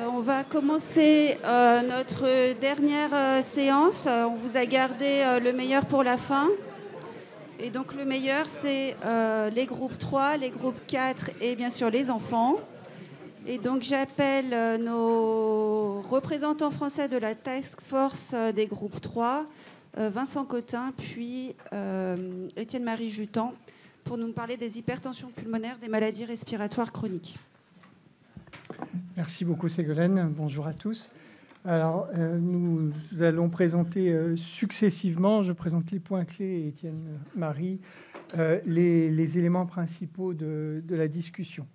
On va commencer notre dernière séance. On vous a gardé le meilleur pour la fin. Et donc le meilleur, c'est les groupes 3, les groupes 4 et bien sûr les enfants. Et donc j'appelle nos représentants français de la task force des groupes 3, Vincent Cotin, puis Étienne-Marie Jutan, pour nous parler des hypertensions pulmonaires, des maladies respiratoires chroniques. Merci beaucoup Ségolène, bonjour à tous. Alors nous allons présenter successivement, je présente les points clés et Étienne-Marie, les éléments principaux de la discussion.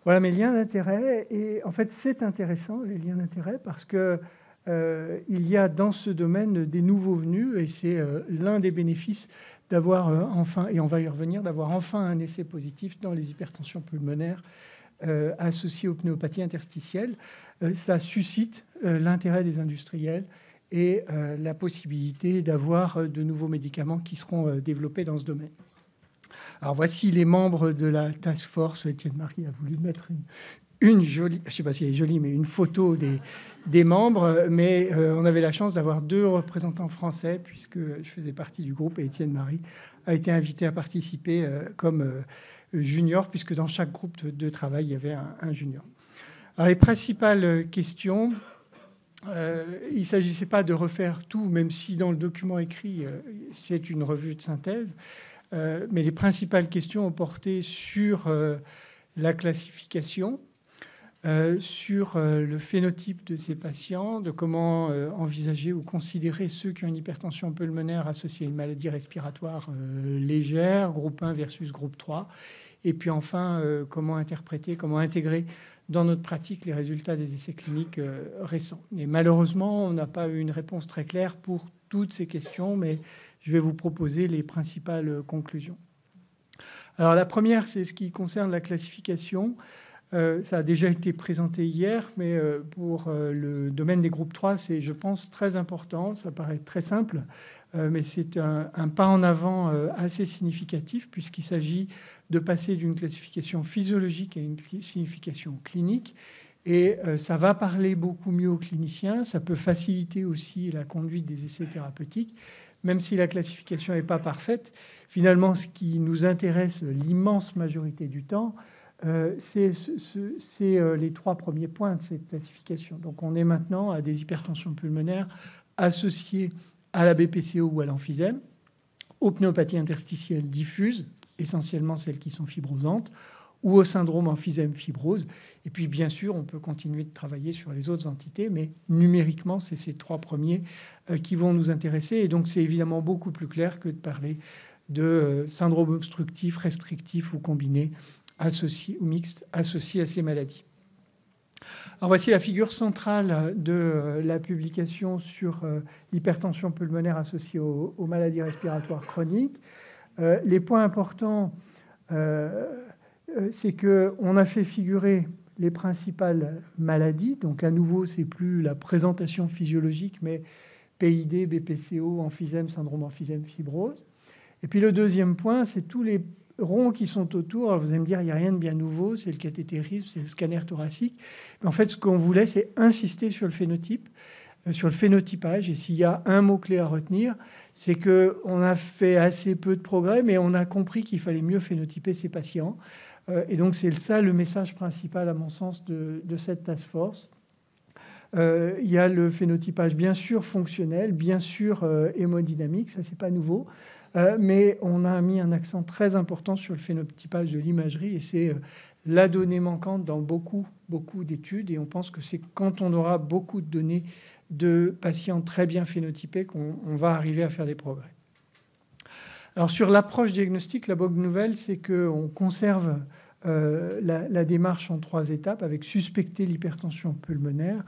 Voilà mes liens d'intérêt, et en fait c'est intéressant les liens d'intérêt parce que il y a dans ce domaine des nouveaux venus, et c'est l'un des bénéfices d'avoir enfin, et on va y revenir, d'avoir enfin un essai positif dans les hypertensions pulmonaires associées aux pnéumopathies interstitielles. Ça suscite l'intérêt des industriels et la possibilité d'avoir de nouveaux médicaments qui seront développés dans ce domaine. Alors voici les membres de la task force. Étienne-Marie a voulu mettre une jolie, je ne sais pas si elle est jolie, mais une photo des membres. Mais on avait la chance d'avoir 2 représentants français, puisque je faisais partie du groupe, et Étienne-Marie a été invité à participer comme junior, puisque dans chaque groupe de travail, il y avait un junior. Alors les principales questions, il ne s'agissait pas de refaire tout, même si dans le document écrit, c'est une revue de synthèse. Mais les principales questions ont porté sur la classification, sur le phénotype de ces patients, de comment envisager ou considérer ceux qui ont une hypertension pulmonaire associée à une maladie respiratoire légère, groupe 1 versus groupe 3, et puis enfin, comment interpréter, comment intégrer dans notre pratique les résultats des essais cliniques récents. Et malheureusement, on n'a pas eu une réponse très claire pour toutes ces questions, mais je vais vous proposer les principales conclusions. Alors la première, c'est ce qui concerne la classification. Ça a déjà été présenté hier, mais pour le domaine des groupes 3, c'est, je pense, très important. Ça paraît très simple, mais c'est un pas en avant assez significatif, puisqu'il s'agit de passer d'une classification physiologique à une signification clinique. Et ça va parler beaucoup mieux aux cliniciens. Ça peut faciliter aussi la conduite des essais thérapeutiques. Même si la classification n'est pas parfaite, finalement, ce qui nous intéresse l'immense majorité du temps, c'est les 3 premiers points de cette classification. Donc on est maintenant à des hypertensions pulmonaires associées à la BPCO ou à l'emphysème, aux pnéumopathies interstitielles diffuses, essentiellement celles qui sont fibrosantes, ou au syndrome emphysème-fibrose. Et puis, bien sûr, on peut continuer de travailler sur les autres entités, mais numériquement, c'est ces 3 premiers qui vont nous intéresser. Et donc, c'est évidemment beaucoup plus clair que de parler de syndrome obstructif, restrictif ou combiné, associé ou mixte, associé à ces maladies. Alors, voici la figure centrale de la publication sur l'hypertension pulmonaire associée aux maladies respiratoires chroniques. Les points importants, c'est qu'on a fait figurer les principales maladies. Donc, à nouveau, c'est plus la présentation physiologique, mais PID, BPCO, emphysème, syndrome emphysème, fibrose. Et puis, le deuxième point, c'est tous les ronds qui sont autour. Alors, vous allez me dire, il n'y a rien de bien nouveau, c'est le cathétérisme, c'est le scanner thoracique. Mais en fait, ce qu'on voulait, c'est insister sur le phénotype, sur le phénotypage. Et s'il y a un mot-clé à retenir, c'est qu'on a fait assez peu de progrès, mais on a compris qu'il fallait mieux phénotyper ces patients. Et donc, c'est ça le message principal, à mon sens, de cette task force. Il y a le phénotypage, bien sûr, fonctionnel, bien sûr, hémodynamique, ça, c'est pas nouveau. Mais on a mis un accent très important sur le phénotypage de l'imagerie, et c'est la donnée manquante dans beaucoup d'études. Et on pense que c'est quand on aura beaucoup de données de patients très bien phénotypés qu'on va arriver à faire des progrès. Alors, sur l'approche diagnostique, la bonne nouvelle, c'est qu'on conserve la démarche en 3 étapes, avec suspecter l'hypertension pulmonaire,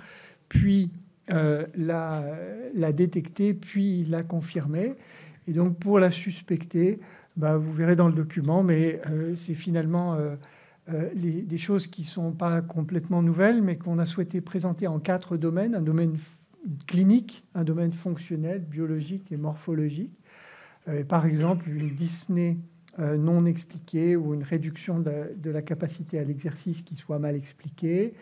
puis la détecter, puis la confirmer. Et donc, pour la suspecter, vous verrez dans le document, mais c'est finalement des choses qui ne sont pas complètement nouvelles, mais qu'on a souhaité présenter en 4 domaines. Un domaine clinique, un domaine fonctionnel, biologique et morphologique. Par exemple, une dyspnée non expliquée ou une réduction de la capacité à l'exercice qui soit mal expliquée,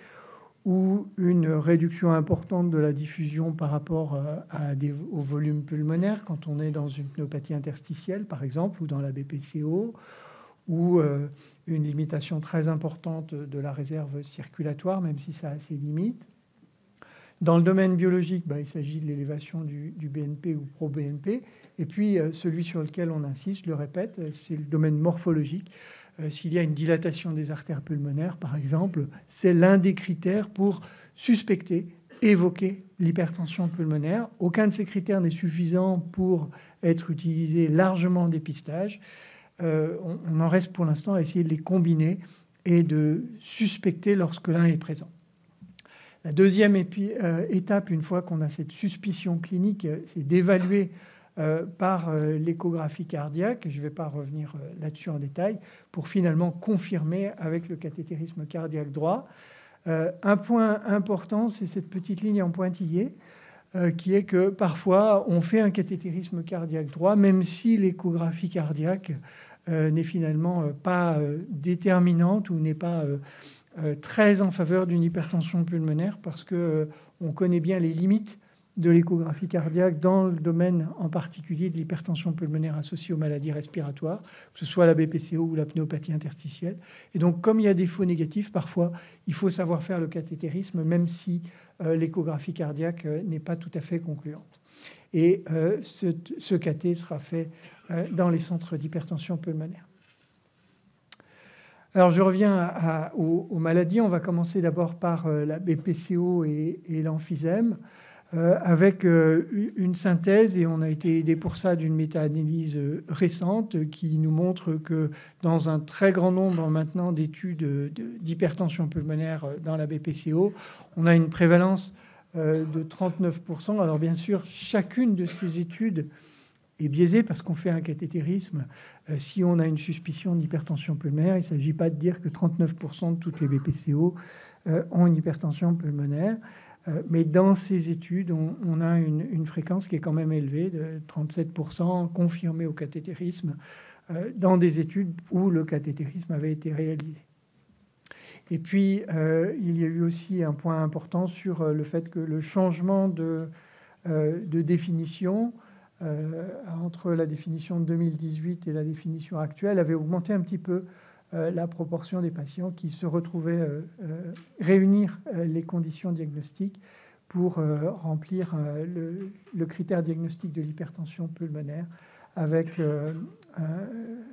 ou une réduction importante de la diffusion par rapport au volume pulmonaire quand on est dans une pneumopathie interstitielle, par exemple, ou dans la BPCO, ou une limitation très importante de la réserve circulatoire, même si ça a ses limites. Dans le domaine biologique, il s'agit de l'élévation du BNP ou pro-BNP. Et puis, celui sur lequel on insiste, je le répète, c'est le domaine morphologique. S'il y a une dilatation des artères pulmonaires, par exemple, c'est l'un des critères pour suspecter, évoquer l'hypertension pulmonaire. Aucun de ces critères n'est suffisant pour être utilisé largement en dépistage. On en reste pour l'instant à essayer de les combiner et de suspecter lorsque l'un est présent. La deuxième étape, une fois qu'on a cette suspicion clinique, c'est d'évaluer par l'échographie cardiaque, je ne vais pas revenir là-dessus en détail, pour finalement confirmer avec le cathétérisme cardiaque droit. Un point important, c'est cette petite ligne en pointillé, qui est que parfois on fait un cathétérisme cardiaque droit, même si l'échographie cardiaque n'est finalement pas déterminante ou n'est pas très en faveur d'une hypertension pulmonaire, parce qu'on connaît bien les limites de l'échographie cardiaque dans le domaine en particulier de l'hypertension pulmonaire associée aux maladies respiratoires, que ce soit la BPCO ou la pneumopathie interstitielle. Et donc, comme il y a des faux négatifs, parfois, il faut savoir faire le cathétérisme, même si l'échographie cardiaque n'est pas tout à fait concluante. Et ce cathé sera fait dans les centres d'hypertension pulmonaire. Alors, je reviens aux maladies. On va commencer d'abord par la BPCO et l'emphysème, avec une synthèse, et on a été aidé pour ça d'une méta-analyse récente qui nous montre que dans un très grand nombre maintenant d'études d'hypertension pulmonaire dans la BPCO, on a une prévalence de 39%. Alors bien sûr, chacune de ces études est biaisée parce qu'on fait un cathétérisme. Si on a une suspicion d'hypertension pulmonaire, il ne s'agit pas de dire que 39% de toutes les BPCO ont une hypertension pulmonaire. Mais dans ces études, on a une fréquence qui est quand même élevée, de 37% confirmée au cathétérisme, dans des études où le cathétérisme avait été réalisé. Et puis, il y a eu aussi un point important sur le fait que le changement de définition entre la définition de 2018 et la définition actuelle avait augmenté un petit peu la proportion des patients qui se retrouvaient réunir les conditions diagnostiques pour remplir le critère diagnostique de l'hypertension pulmonaire, avec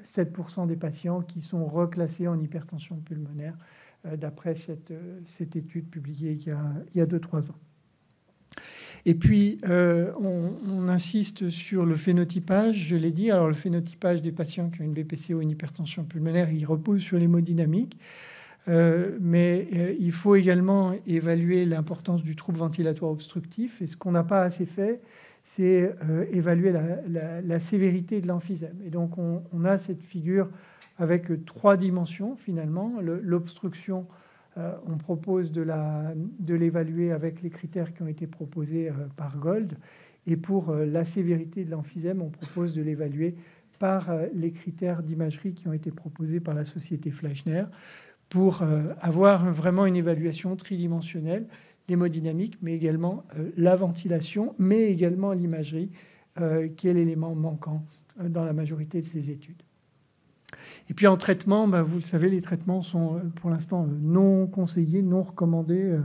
7% des patients qui sont reclassés en hypertension pulmonaire d'après cette étude publiée il y a 2-3 ans. Et puis, on insiste sur le phénotypage, je l'ai dit. Alors, le phénotypage des patients qui ont une BPCO ou une hypertension pulmonaire, il repose sur l'hémodynamique. Mais il faut également évaluer l'importance du trouble ventilatoire obstructif. Et ce qu'on n'a pas assez fait, c'est évaluer la sévérité de l'emphysème. Et donc, on a cette figure avec 3 dimensions, finalement. L'obstruction, on propose de l'évaluer avec les critères qui ont été proposés par Gold. Et pour la sévérité de l'emphysème, on propose de l'évaluer par les critères d'imagerie qui ont été proposés par la société Fleischner pour avoir vraiment une évaluation tridimensionnelle, l'hémodynamique, mais également la ventilation, mais également l'imagerie, qui est l'élément manquant dans la majorité de ces études. Et puis en traitement, vous le savez, les traitements sont pour l'instant non conseillés, non recommandés.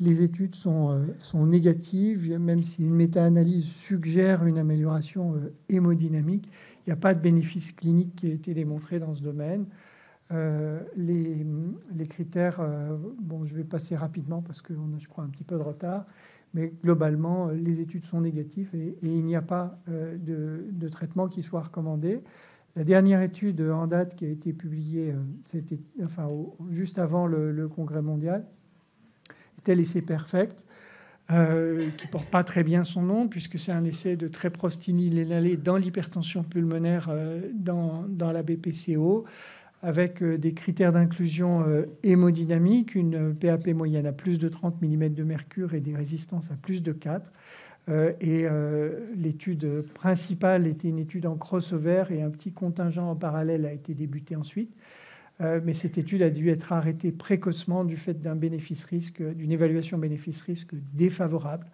Les études sont négatives, même si une méta-analyse suggère une amélioration hémodynamique. Il n'y a pas de bénéfice clinique qui a été démontré dans ce domaine. Les critères, je vais passer rapidement parce qu'on a, je crois, un petit peu de retard, mais globalement, les études sont négatives et il n'y a pas de traitement qui soit recommandé. La dernière étude en date qui a été publiée juste avant le congrès mondial était l'essai PERFECT, qui ne porte pas très bien son nom, puisque c'est un essai de tréprostinil dans l'hypertension pulmonaire dans la BPCO, avec des critères d'inclusion hémodynamique, une PAP moyenne à plus de 30 mm de mercure et des résistances à plus de 4. L'étude principale était une étude en crossover et un petit contingent en parallèle a été débuté ensuite. mais cette étude a dû être arrêtée précocement du fait d'une évaluation bénéfice-risque défavorable.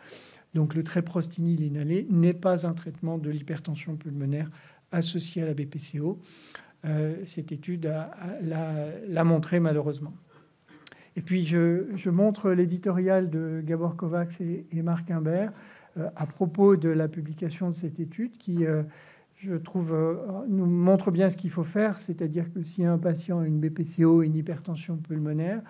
Donc le treprostinil inhalé n'est pas un traitement de l'hypertension pulmonaire associé à la BPCO. Cette étude l'a montré malheureusement. Et puis je montre l'éditorial de Gabor Kovacs et Marc Imbert à propos de la publication de cette étude qui, je trouve, nous montre bien ce qu'il faut faire, c'est-à-dire que si un patient a une BPCO et une hypertension pulmonaire,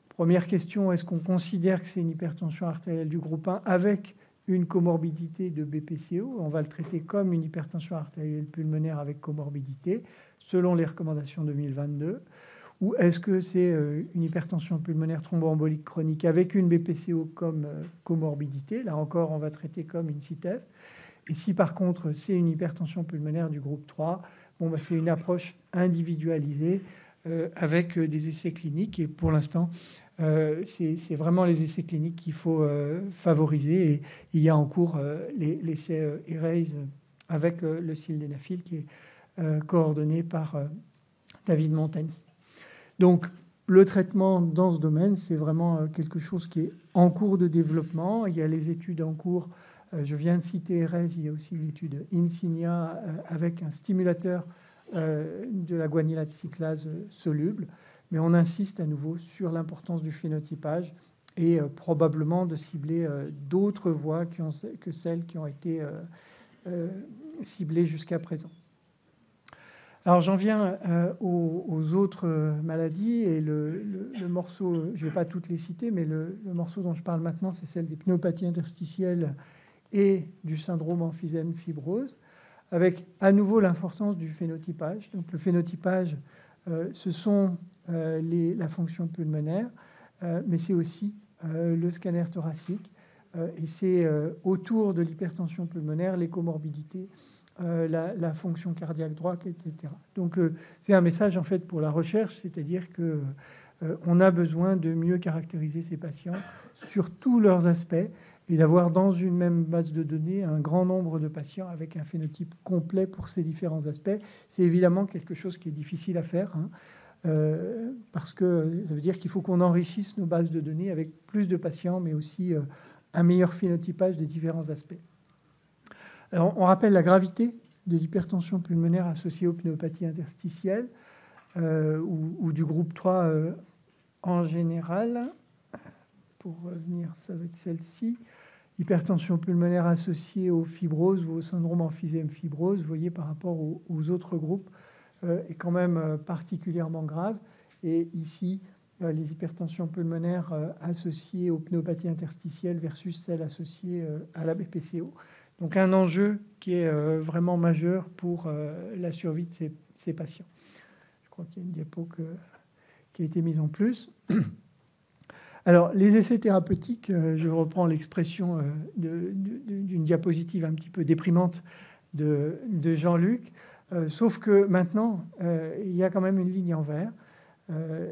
première question, est-ce qu'on considère que c'est une hypertension artérielle du groupe 1 avec une comorbidité de BPCO? On va le traiter comme une hypertension artérielle pulmonaire avec comorbidité, selon les recommandations 2022. Ou est-ce que c'est une hypertension pulmonaire thromboembolique chronique avec une BPCO comme comorbidité? Là encore, on va traiter comme une CITEF. Et si par contre, c'est une hypertension pulmonaire du groupe 3, bon, c'est une approche individualisée avec des essais cliniques. Et pour l'instant, c'est vraiment les essais cliniques qu'il faut favoriser. Et il y a en cours l'essai ERASE avec le sildenafil qui est coordonné par David Montagny. Donc, le traitement dans ce domaine, c'est vraiment quelque chose qui est en cours de développement. Il y a les études en cours. Je viens de citer ERASE. Il y a aussi l'étude Insignia avec un stimulateur de la guanylate cyclase soluble. Mais on insiste à nouveau sur l'importance du phénotypage et probablement de cibler d'autres voies que celles qui ont été ciblées jusqu'à présent. Alors j'en viens aux autres maladies et le morceau, je ne vais pas toutes les citer, mais le morceau dont je parle maintenant, c'est celle des pneumopathies interstitielles et du syndrome emphysème-fibrose, avec à nouveau l'importance du phénotypage. Donc le phénotypage, ce sont la fonction pulmonaire, mais c'est aussi le scanner thoracique, et c'est autour de l'hypertension pulmonaire, les comorbidités, la fonction cardiaque droite, etc. Donc c'est un message en fait pour la recherche, c'est-à-dire que on a besoin de mieux caractériser ces patients sur tous leurs aspects et d'avoir dans une même base de données un grand nombre de patients avec un phénotype complet pour ces différents aspects. C'est évidemment quelque chose qui est difficile à faire, parce que ça veut dire qu'il faut qu'on enrichisse nos bases de données avec plus de patients, mais aussi un meilleur phénotypage des différents aspects. Alors, on rappelle la gravité de l'hypertension pulmonaire associée aux pneumopathies interstitielles ou du groupe 3 en général. Pour revenir, ça va être celle-ci. Hypertension pulmonaire associée aux fibroses ou au syndrome emphysème-fibrose, vous voyez, par rapport aux autres groupes, est quand même particulièrement grave. Et ici, les hypertensions pulmonaires associées aux pneumopathies interstitielles versus celles associées à la BPCO. Donc un enjeu qui est vraiment majeur pour la survie de ces patients. Je crois qu'il y a une diapo qui a été mise en plus. Alors, les essais thérapeutiques, je reprends l'expression d'une diapositive un petit peu déprimante de Jean-Luc, sauf que maintenant, il y a quand même une ligne en vert.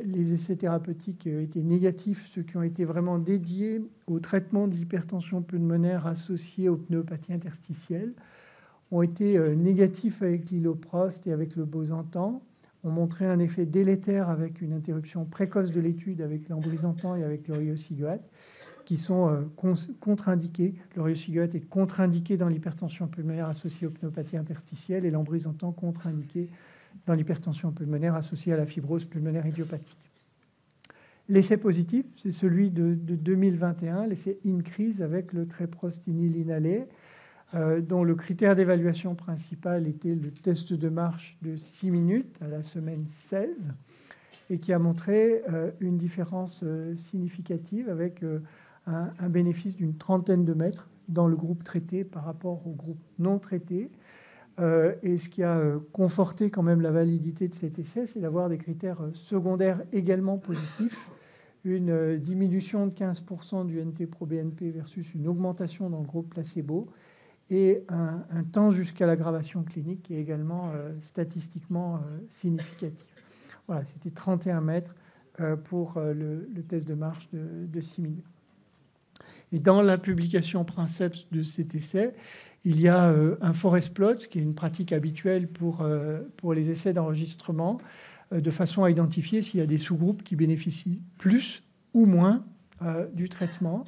Les essais thérapeutiques étaient négatifs, ceux qui ont été vraiment dédiés au traitement de l'hypertension pulmonaire associée aux pneumopathies interstitielles, ont été négatifs avec l'iloprost et avec le bosentan, ont montré un effet délétère avec une interruption précoce de l'étude avec l'embrysantan et avec le riociguate, qui sont contre-indiqués. Le riociguate est contre-indiqué dans l'hypertension pulmonaire associée aux pneumopathies interstitielles et l'embrysantan contre-indiqué dans l'hypertension pulmonaire associée à la fibrose pulmonaire idiopathique. L'essai positif, c'est celui de 2021, l'essai INCREASE avec le treprostinil inhalé, dont le critère d'évaluation principal était le test de marche de 6 minutes à la semaine 16 et qui a montré une différence significative avec un bénéfice d'une trentaine de mètres dans le groupe traité par rapport au groupe non traité. Et ce qui a conforté quand même la validité de cet essai, c'est d'avoir des critères secondaires également positifs, une diminution de 15% du NT-proBNP versus une augmentation dans le groupe placebo, et un temps jusqu'à l'aggravation clinique qui est également statistiquement significatif. Voilà, c'était 31 mètres pour le test de marche de 6 minutes. Et dans la publication Princeps de cet essai, il y a un forest plot, qui est une pratique habituelle pour les essais d'enregistrement, de façon à identifier s'il y a des sous-groupes qui bénéficient plus ou moins du traitement.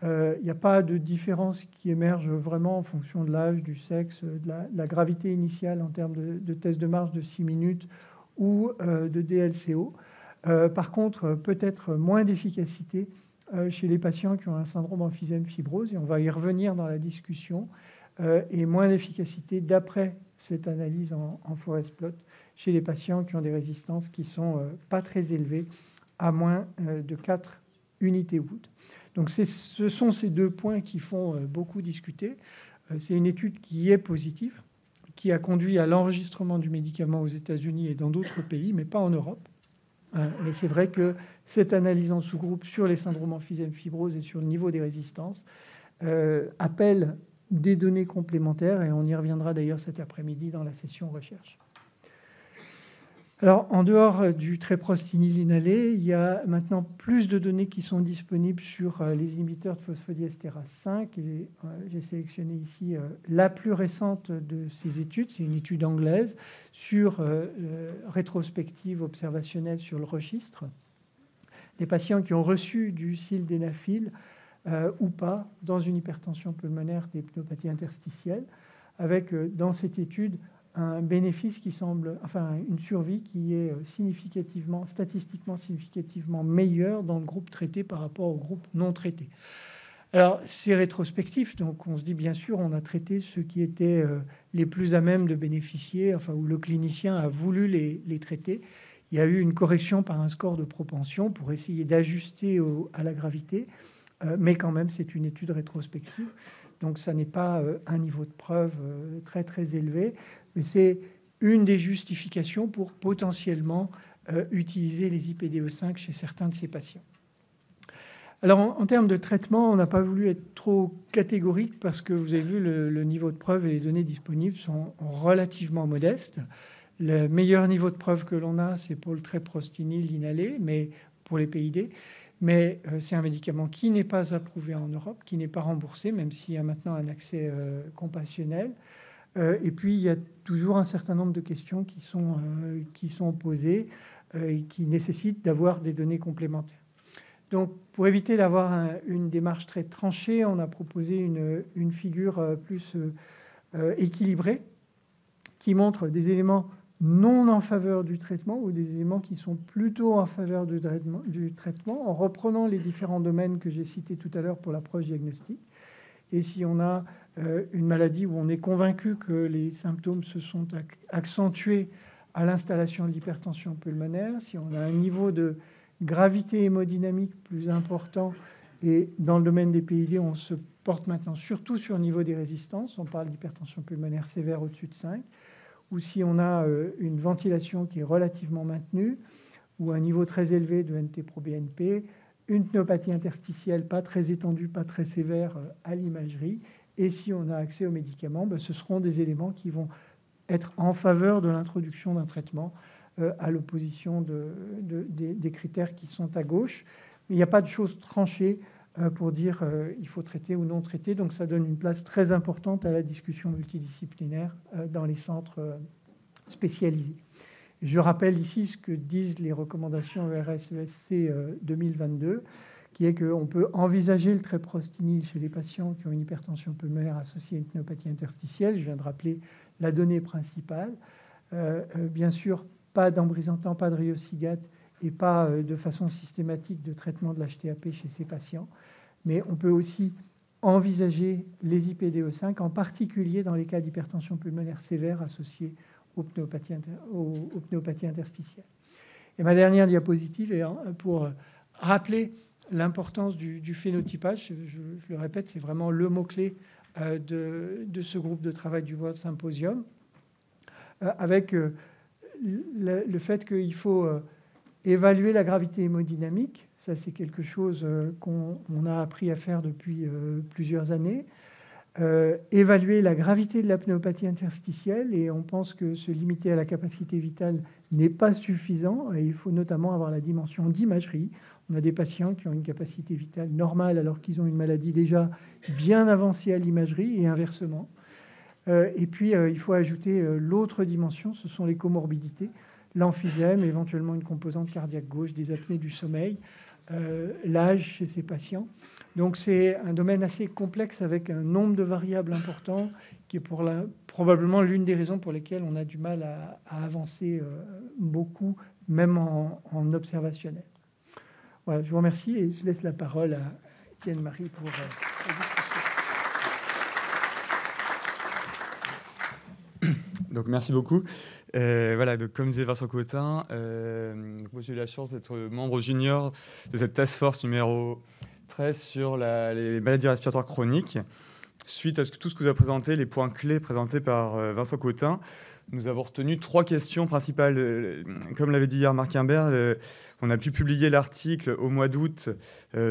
Il n'y a pas de différence qui émerge vraiment en fonction de l'âge, du sexe, de la gravité initiale en termes de test de marche de 6 minutes ou de DLCO. Par contre, peut-être moins d'efficacité chez les patients qui ont un syndrome emphysème-fibrose, et on va y revenir dans la discussion, et moins d'efficacité d'après cette analyse en forest plot chez les patients qui ont des résistances qui ne sont pas très élevées, à moins de 4 unités Wood. Donc ce sont ces deux points qui font beaucoup discuter. C'est une étude qui est positive, qui a conduit à l'enregistrement du médicament aux États-Unis et dans d'autres pays, mais pas en Europe. Mais c'est vrai que cette analyse en sous-groupe sur les syndromes emphysème-fibrose et sur le niveau des résistances appelle des données complémentaires, et on y reviendra d'ailleurs cet après-midi dans la session recherche. Alors, en dehors du tréprostinil inhalé, il y a maintenant plus de données qui sont disponibles sur les inhibiteurs de phosphodiesterase 5. Et j'ai sélectionné ici la plus récente de ces études. C'est une étude anglaise sur rétrospective observationnelle sur le registre. Des patients qui ont reçu du sildenafil ou pas dans une hypertension pulmonaire des pneumopathies interstitielles, avec dans cette étude un bénéfice qui semble, enfin une survie qui est statistiquement significativement meilleure dans le groupe traité par rapport au groupe non traité. Alors c'est rétrospectif, donc on se dit bien sûr on a traité ceux qui étaient les plus à même de bénéficier, enfin où le clinicien a voulu les traiter. Il y a eu une correction par un score de propension pour essayer d'ajuster à la gravité, mais quand même c'est une étude rétrospective. Donc, ça n'est pas un niveau de preuve très, très élevé, mais c'est une des justifications pour potentiellement utiliser les IPDE5 chez certains de ces patients. Alors, en termes de traitement, on n'a pas voulu être trop catégorique parce que vous avez vu, le niveau de preuve et les données disponibles sont relativement modestes. Le meilleur niveau de preuve que l'on a, c'est pour le tréprostinil inhalé, mais pour les PID. Mais c'est un médicament qui n'est pas approuvé en Europe, qui n'est pas remboursé, même s'il y a maintenant un accès compassionnel. Et puis, il y a toujours un certain nombre de questions qui sont posées et qui nécessitent d'avoir des données complémentaires. Donc, pour éviter d'avoir une démarche très tranchée, on a proposé une figure plus équilibrée qui montre des éléments non en faveur du traitement ou des éléments qui sont plutôt en faveur du traitement en reprenant les différents domaines que j'ai cités tout à l'heure pour l'approche diagnostique. Et si on a une maladie où on est convaincu que les symptômes se sont accentués à l'installation de l'hypertension pulmonaire, si on a un niveau de gravité hémodynamique plus important, et dans le domaine des PID, on se porte maintenant surtout sur le niveau des résistances, on parle d'hypertension pulmonaire sévère au-dessus de 5, ou si on a une ventilation qui est relativement maintenue, ou un niveau très élevé de NT-proBNP, une pneumopathie interstitielle pas très étendue, pas très sévère à l'imagerie, et si on a accès aux médicaments, ce seront des éléments qui vont être en faveur de l'introduction d'un traitement à l'opposition des critères qui sont à gauche. Mais il n'y a pas de choses tranchées pour dire il faut traiter ou non traiter. Donc ça donne une place très importante à la discussion multidisciplinaire dans les centres spécialisés. Je rappelle ici ce que disent les recommandations ERS-ESC 2022, qui est qu'on peut envisager le tréprostinil chez les patients qui ont une hypertension pulmonaire associée à une pneumopathie interstitielle. Je viens de rappeler la donnée principale. Bien sûr, pas d'embrisentan, pas de riocigate et pas de façon systématique de traitement de l'HTAP chez ces patients. Mais on peut aussi envisager les IPDE5, en particulier dans les cas d'hypertension pulmonaire sévère associée aux pneumopathies interstitielles. Et ma dernière diapositive est pour rappeler l'importance du phénotypage. Je le répète, c'est vraiment le mot-clé de ce groupe de travail du World Symposium, avec le fait qu'il faut évaluer la gravité hémodynamique. Ça, c'est quelque chose qu'on a appris à faire depuis plusieurs années. Évaluer la gravité de la pneumopathie interstitielle, et on pense que se limiter à la capacité vitale n'est pas suffisant, et il faut notamment avoir la dimension d'imagerie. On a des patients qui ont une capacité vitale normale alors qu'ils ont une maladie déjà bien avancée à l'imagerie, et inversement. Et puis, il faut ajouter l'autre dimension, ce sont les comorbidités. l'emphysème, éventuellement une composante cardiaque gauche, des apnées du sommeil, l'âge chez ces patients. Donc c'est un domaine assez complexe avec un nombre de variables importants qui est probablement l'une des raisons pour lesquelles on a du mal à avancer beaucoup, même en observationnel. Voilà, je vous remercie et je laisse la parole à Étienne Marie pour la discussion. Donc merci beaucoup. Voilà, donc, comme disait Vincent Cotin, moi j'ai eu la chance d'être membre junior de cette task force numéro 13 sur les maladies respiratoires chroniques. Suite à tout ce que vous avez présenté, les points clés présentés par Vincent Cotin, nous avons retenu 3 questions principales. Comme l'avait dit hier Marc Imbert, on a pu publier l'article au mois d'août,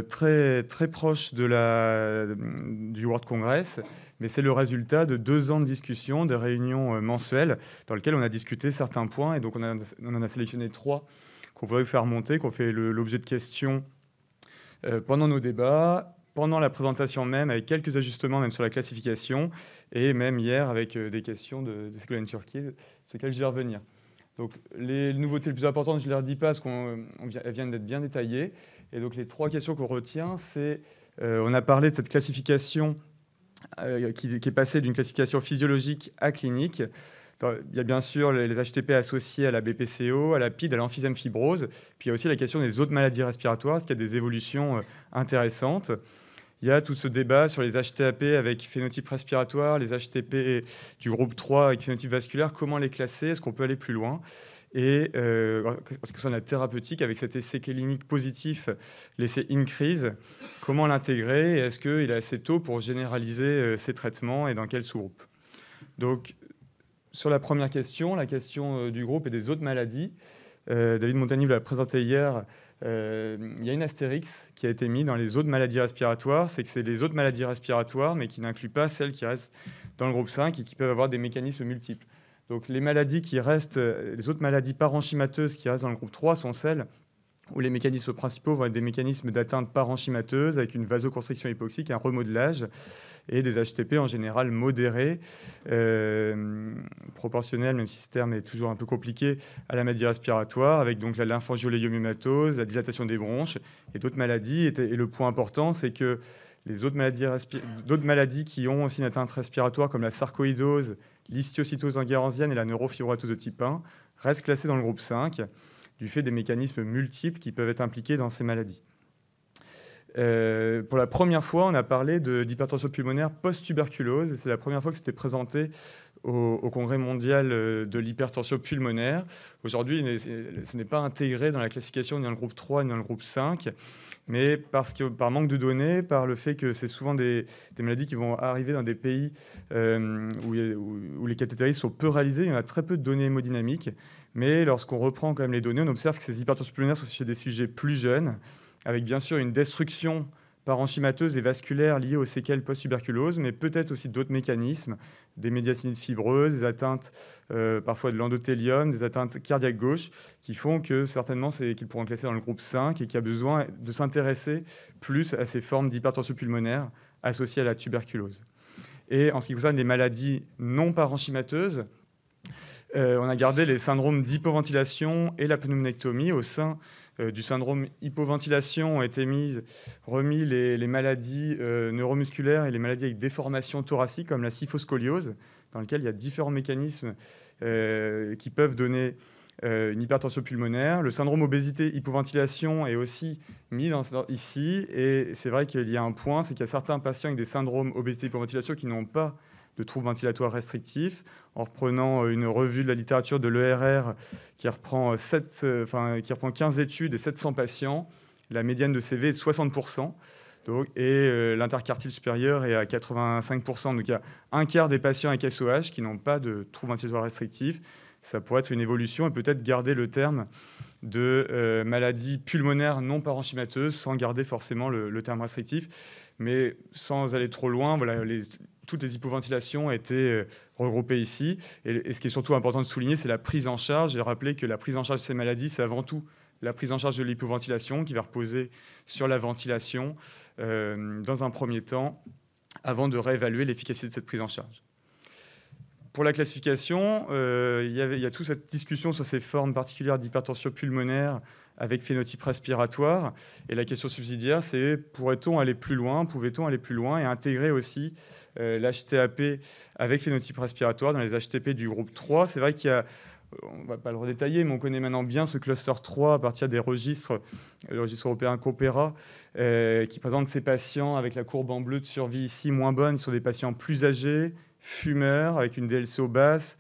très, très proche du World Congress, mais c'est le résultat de 2 ans de discussion, de réunions mensuelles, dans lesquelles on a discuté certains points, et donc on en a sélectionné 3 qu'on voudrait vous faire monter, qu'on fait l'objet de questions pendant nos débats, pendant la présentation même, avec quelques ajustements même sur la classification, et même hier avec des questions de Ségolène Turquier, sur lesquelles je vais revenir. Donc les nouveautés les plus importantes, je ne les redis pas parce qu'elles viennent d'être bien détaillées. Et donc les 3 questions qu'on retient, c'est on a parlé de cette classification qui est passée d'une classification physiologique à clinique. Il y a bien sûr les HTP associés à la BPCO, à la PID, à l'emphysème fibrose. Puis il y a aussi la question des autres maladies respiratoires, est-ce qu'il y a des évolutions intéressantes. Il y a tout ce débat sur les HTAP avec phénotype respiratoire, les HTP du groupe 3 avec phénotype vasculaire, comment les classer, est-ce qu'on peut aller plus loin. Et en ce qui concerne la thérapeutique, avec cet essai clinique positif, l'essai INCREASE, comment l'intégrer et est-ce qu'il est assez tôt pour généraliser ces traitements et dans quel sous-groupe. Donc, sur la première question, la question du groupe et des autres maladies, David Montagny vous l'a présenté hier, il y a une astérix qui a été mise dans les autres maladies respiratoires, c'est que c'est les autres maladies respiratoires, mais qui n'incluent pas celles qui restent dans le groupe 5 et qui peuvent avoir des mécanismes multiples. Donc les maladies qui restent, les autres maladies parenchymateuses qui restent dans le groupe 3 sont celles où les mécanismes principaux vont être des mécanismes d'atteinte parenchymateuse avec une vasoconstriction hypoxique, un remodelage et des HTP en général modérés, proportionnels, même si ce terme est toujours un peu compliqué, à la maladie respiratoire, avec donc la lymphangioleiomyématose, la dilatation des bronches et d'autres maladies. Et le point important, c'est que les autres maladies qui ont aussi une atteinte respiratoire, comme la sarcoïdose, l'histiocytose langerhansienne et la neurofibromatose de type 1, restent classées dans le groupe 5, du fait des mécanismes multiples qui peuvent être impliqués dans ces maladies. Pour la première fois, on a parlé d'hypertension pulmonaire post-tuberculose, et c'est la première fois que c'était présenté au Congrès mondial de l'hypertension pulmonaire. Aujourd'hui, ce n'est pas intégré dans la classification ni dans le groupe 3 ni dans le groupe 5, mais par manque de données, par le fait que c'est souvent des maladies qui vont arriver dans des pays où les cathétérismes sont peu réalisés, il y en a très peu de données hémodynamiques, mais lorsqu'on reprend quand même les données, on observe que ces hypertensions pulmonaires sont chez des sujets plus jeunes, avec bien sûr une destruction parenchymateuse et vasculaire liée aux séquelles post-tuberculose, mais peut-être aussi d'autres mécanismes, des médiacinites fibreuses, des atteintes parfois de l'endothélium, des atteintes cardiaques gauches, qui font que certainement qu'ils pourront classer dans le groupe 5 et qu'il y a besoin de s'intéresser plus à ces formes d'hypertension pulmonaire associées à la tuberculose. Et en ce qui concerne les maladies non parenchymateuses, on a gardé les syndromes d'hypoventilation et la pneumonectomie. Au sein du syndrome hypoventilation ont été remis les maladies neuromusculaires et les maladies avec déformation thoracique, comme la kyphoscoliose, dans lequel il y a différents mécanismes qui peuvent donner une hypertension pulmonaire. Le syndrome obésité-hypoventilation est aussi mis ici. Et c'est vrai qu'il y a un point, c'est qu'il y a certains patients avec des syndromes obésité-hypoventilation qui n'ont pas de troubles ventilatoires restrictifs. En reprenant une revue de la littérature de l'ERR qui reprend 15 études et 700 patients, la médiane de CV est de 60%. Et l'interquartile supérieur est à 85%. Donc il y a un quart des patients avec SOH qui n'ont pas de troubles ventilatoires restrictifs. Ça pourrait être une évolution et peut-être garder le terme de maladie pulmonaire non parenchymateuse sans garder forcément le terme restrictif. Mais sans aller trop loin, voilà, toutes les hypoventilations étaient regroupées ici. Et ce qui est surtout important de souligner, c'est la prise en charge. J'ai rappelé que la prise en charge de ces maladies, c'est avant tout la prise en charge de l'hypoventilation qui va reposer sur la ventilation dans un premier temps, avant de réévaluer l'efficacité de cette prise en charge. pour la classification, il y a toute cette discussion sur ces formes particulières d'hypertension pulmonaire avec phénotype respiratoire. Et la question subsidiaire, c'est pourrait-on aller plus loin, pouvait-on aller plus loin et intégrer aussi l'HTAP avec phénotype respiratoire dans les HTP du groupe 3. C'est vrai qu'il y a, on ne va pas le redétailler, mais on connaît maintenant bien ce cluster 3 à partir des registres, le registre européen Coopera, qui présente ces patients avec la courbe en bleu de survie ici moins bonne sur des patients plus âgés, fumeurs, avec une DLCO basse.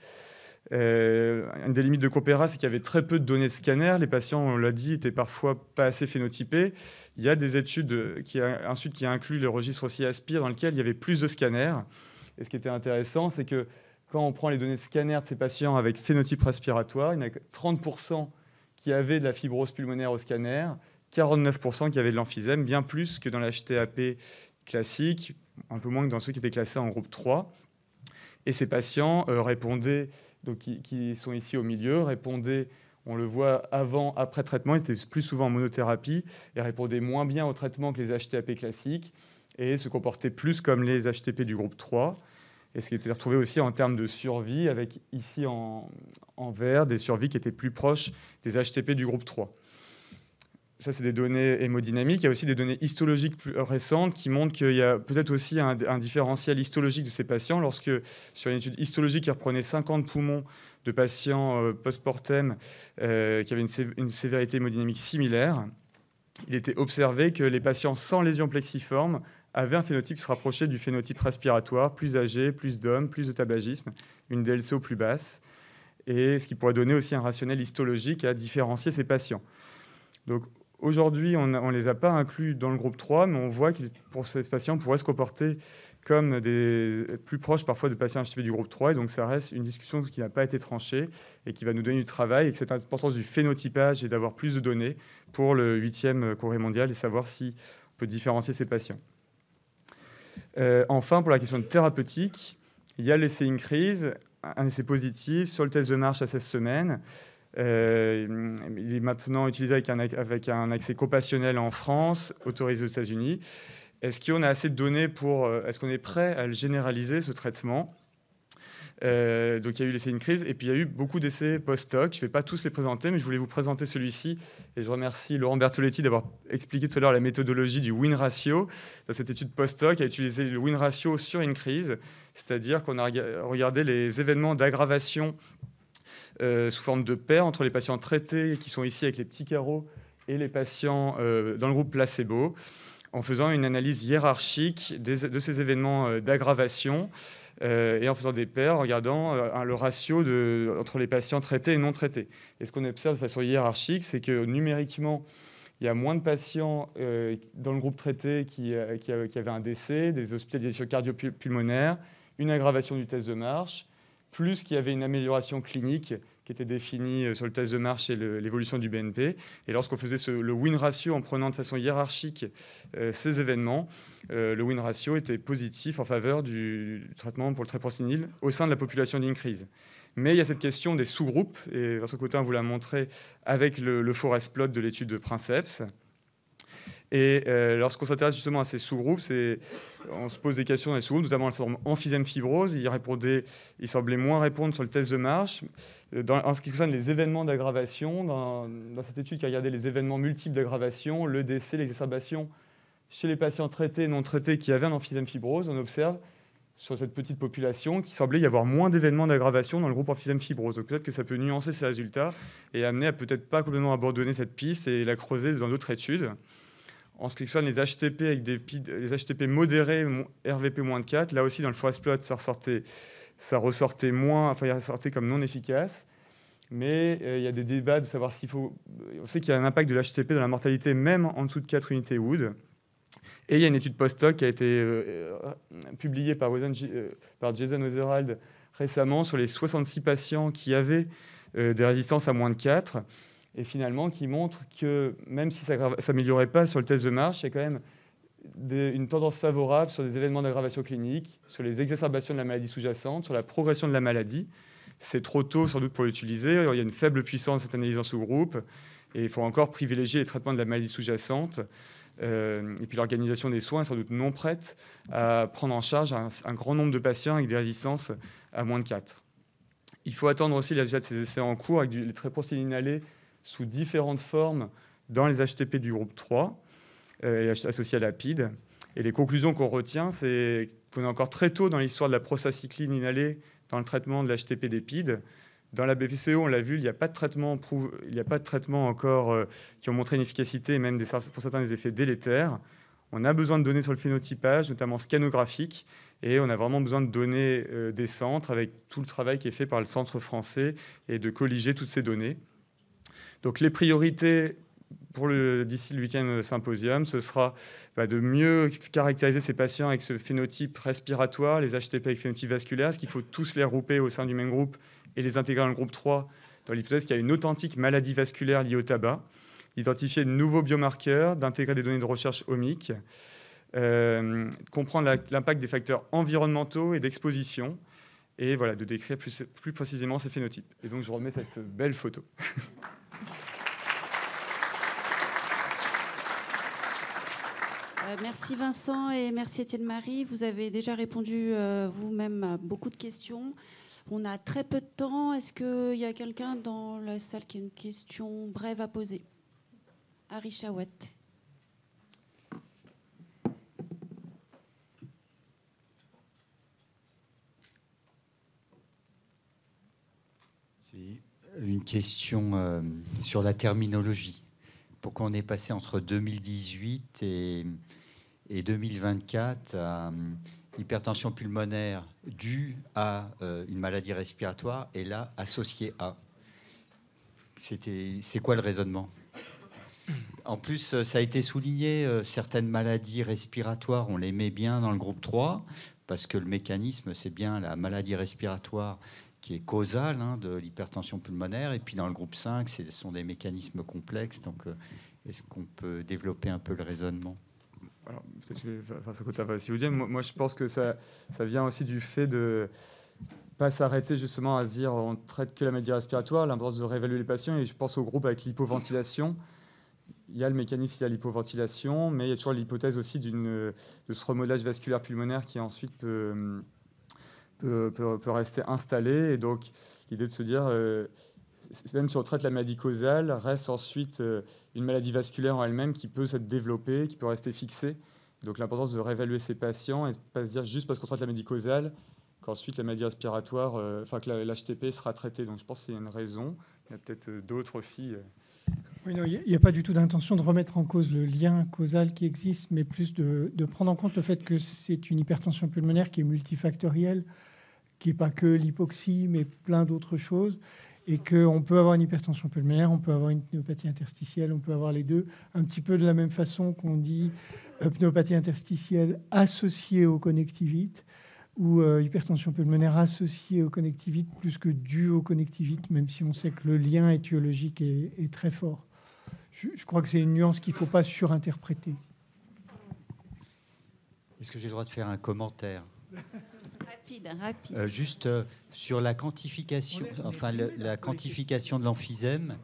Une des limites de Coopera, c'est qu'il y avait très peu de données de scanner. Les patients, on l'a dit, étaient parfois pas assez phénotypés. Il y a des études qui incluent le registre aussi Aspire, dans lequel il y avait plus de scanners. Et ce qui était intéressant, c'est que quand on prend les données de scanner de ces patients avec phénotype respiratoire, il y en a 30% qui avaient de la fibrose pulmonaire au scanner, 49% qui avaient de l'emphysème, bien plus que dans la HTAP classique, un peu moins que dans ceux qui étaient classés en groupe 3. Et ces patients répondaient, donc qui sont ici au milieu, répondaient, on le voit avant, après traitement, ils étaient plus souvent en monothérapie et répondaient moins bien au traitement que les HTAP classiques et se comportaient plus comme les HTP du groupe 3. Et ce qui était retrouvé aussi en termes de survie, avec ici en vert des survies qui étaient plus proches des HTP du groupe 3. Ça, c'est des données hémodynamiques. Il y a aussi des données histologiques plus récentes qui montrent qu'il y a peut-être aussi un différentiel histologique de ces patients. Lorsque, sur une étude histologique qui reprenait 50 poumons de patients post-mortem qui avaient une sévérité hémodynamique similaire, il était observé que les patients sans lésion plexiforme avaient un phénotype qui se rapprochait du phénotype respiratoire, plus âgé, plus d'hommes, plus de tabagisme, une DLCO plus basse, et ce qui pourrait donner aussi un rationnel histologique à différencier ces patients. Donc, aujourd'hui, on ne les a pas inclus dans le groupe 3, mais on voit que pour ces patients, pourraient se comporter comme des plus proches parfois de patients HTP du groupe 3. Et donc, ça reste une discussion qui n'a pas été tranchée et qui va nous donner du travail. Et que cette importance du phénotypage et d'avoir plus de données pour le 8e congrès mondial et savoir si on peut différencier ces patients. Enfin, pour la question de thérapeutique, il y a l'essai INCREASE, un essai positif sur le test de marche à 16 semaines. Il est maintenant utilisé avec un accès compassionnel en France, autorisé aux États-Unis. Est-ce qu'on a assez de données est-ce qu'on est prêt à le généraliser, ce traitement ? Donc il y a eu l'essai INCREASE et puis il y a eu beaucoup d'essais post-hoc. Je ne vais pas tous les présenter, mais je voulais vous présenter celui-ci. Et je remercie Laurent Bertoletti d'avoir expliqué tout à l'heure la méthodologie du win ratio. Dans cette étude post-hoc, a utilisé le win ratio sur INCREASE, c'est-à-dire qu'on a regardé les événements d'aggravation sous forme de paire entre les patients traités qui sont ici avec les petits carreaux et les patients dans le groupe placebo, en faisant une analyse hiérarchique de ces événements d'aggravation et en faisant des paires, en regardant le ratio entre les patients traités et non traités. Et ce qu'on observe de façon hiérarchique, c'est que numériquement, il y a moins de patients dans le groupe traité qui avaient un décès, des hospitalisations cardio-pulmonaires, une aggravation du test de marche, plus qu'il y avait une amélioration clinique qui était définie sur le test de marche et l'évolution du BNP. Et lorsqu'on faisait le win ratio en prenant de façon hiérarchique ces événements, le win ratio était positif en faveur du traitement pour le treprostinil au sein de la population d'INCREASE. Mais il y a cette question des sous-groupes, et Vincent Cotin vous l'a montré avec le forest plot de l'étude de Princeps. Et lorsqu'on s'intéresse justement à ces sous-groupes, on se pose des questions dans les sous-groupes, notamment le emphysème fibrose. Il semblait moins répondre sur le test de marche. En ce qui concerne les événements d'aggravation, dans cette étude qui a regardé les événements multiples d'aggravation, le décès, l'exacerbation chez les patients traités et non traités qui avaient un emphysème fibrose, on observe sur cette petite population qu'il semblait y avoir moins d'événements d'aggravation dans le groupe emphysème fibrose. Donc peut-être que ça peut nuancer ces résultats et amener à peut-être pas complètement abandonner cette piste et la creuser dans d'autres études. En ce qui concerne les HTP avec les HTP modérés, RVP moins de 4, là aussi dans le forest plot, ça ressortait moins, enfin il ressortait comme non efficace. Mais il y a des débats de savoir s'il faut. On sait qu'il y a un impact de l'HTP dans la mortalité même en dessous de 4 unités Wood. Et il y a une étude post-hoc qui a été publiée par Jason Weatherald récemment sur les 66 patients qui avaient des résistances à moins de 4. Et finalement, qui montre que même si ça ne s'améliorait pas sur le test de marche, il y a quand même une tendance favorable sur des événements d'aggravation clinique, sur les exacerbations de la maladie sous-jacente, sur la progression de la maladie. C'est trop tôt sans doute pour l'utiliser. Il y a une faible puissance de cette analyse en sous-groupe et il faut encore privilégier les traitements de la maladie sous-jacente. Et puis l'organisation des soins est sans doute non prête à prendre en charge un grand nombre de patients avec des résistances à moins de 4. Il faut attendre aussi les résultats de ces essais en cours avec les tréprostil inhalés sous différentes formes dans les HTP du groupe 3, associés à la PID. Et les conclusions qu'on retient, c'est qu'on est encore très tôt dans l'histoire de la prostacycline inhalée dans le traitement de l'HTP des PID. Dans la BPCO, on l'a vu, il n'y a pas de traitement encore qui ont montré une efficacité, et même pour certains des effets délétères. On a besoin de données sur le phénotypage, notamment scanographique, et on a vraiment besoin de données des centres avec tout le travail qui est fait par le Centre français et de colliger toutes ces données. Donc les priorités d'ici le 8e symposium, ce sera de mieux caractériser ces patients avec ce phénotype respiratoire, les HTP avec phénotype vasculaire, parce qu'il faut tous les regrouper au sein du même groupe et les intégrer dans le groupe 3, dans l'hypothèse qu'il y a une authentique maladie vasculaire liée au tabac, d'identifier de nouveaux biomarqueurs, d'intégrer des données de recherche omiques, comprendre l'impact des facteurs environnementaux et d'exposition, et voilà, de décrire plus précisément ces phénotypes. Et donc je remets cette belle photo. Merci Vincent et merci Étienne-Marie. Vous avez déjà répondu vous-même à beaucoup de questions. On a très peu de temps. Est-ce qu'il y a quelqu'un dans la salle qui a une question brève à poser? Harry Chawat. C'est une question sur la terminologie. Pourquoi on est passé entre 2018 et 2024 à hypertension pulmonaire due à une maladie respiratoire et là associée à. C'est quoi le raisonnement? En plus, ça a été souligné, certaines maladies respiratoires, on les met bien dans le groupe 3 parce que le mécanisme, c'est bien la maladie respiratoire qui est causale de l'hypertension pulmonaire. Et puis dans le groupe 5, ce sont des mécanismes complexes. Donc, est-ce qu'on peut développer un peu le raisonnement? Alors, peut-être que je vais faire ce côté si vous dites. Moi, je pense que ça vient aussi du fait de ne pas s'arrêter justement à se dire on traite que la maladie respiratoire, l'importance de réévaluer les patients. Et je pense au groupe avec l'hypoventilation. Il y a le mécanisme, il y a l'hypoventilation, mais il y a toujours l'hypothèse aussi de ce remodelage vasculaire pulmonaire qui ensuite peut rester installé. Et donc, l'idée de se dire, même si on traite la maladie causale, reste ensuite une maladie vasculaire en elle-même qui peut s'être développée, qui peut rester fixée. Donc, l'importance de réévaluer ces patients et ne pas se dire juste parce qu'on traite la maladie causale qu'ensuite la maladie respiratoire, que l'HTP sera traitée. Donc, je pense que c'est une raison. Il y a peut-être d'autres aussi. Oui, non, il n'y a pas du tout d'intention de remettre en cause le lien causal qui existe, mais plus de prendre en compte le fait que c'est une hypertension pulmonaire qui est multifactorielle, qui n'est pas que l'hypoxie, mais plein d'autres choses, et qu'on peut avoir une hypertension pulmonaire, on peut avoir une pneumopathie interstitielle, on peut avoir les deux, un petit peu de la même façon qu'on dit pneumopathie interstitielle associée au connectivite, ou hypertension pulmonaire associée au connectivite plus que due au connectivite, même si on sait que le lien étiologique est très fort. Je crois que c'est une nuance qu'il ne faut pas surinterpréter. Est-ce que j'ai le droit de faire un commentaire? Rapide. Juste sur la quantification, la quantification de l'emphysème,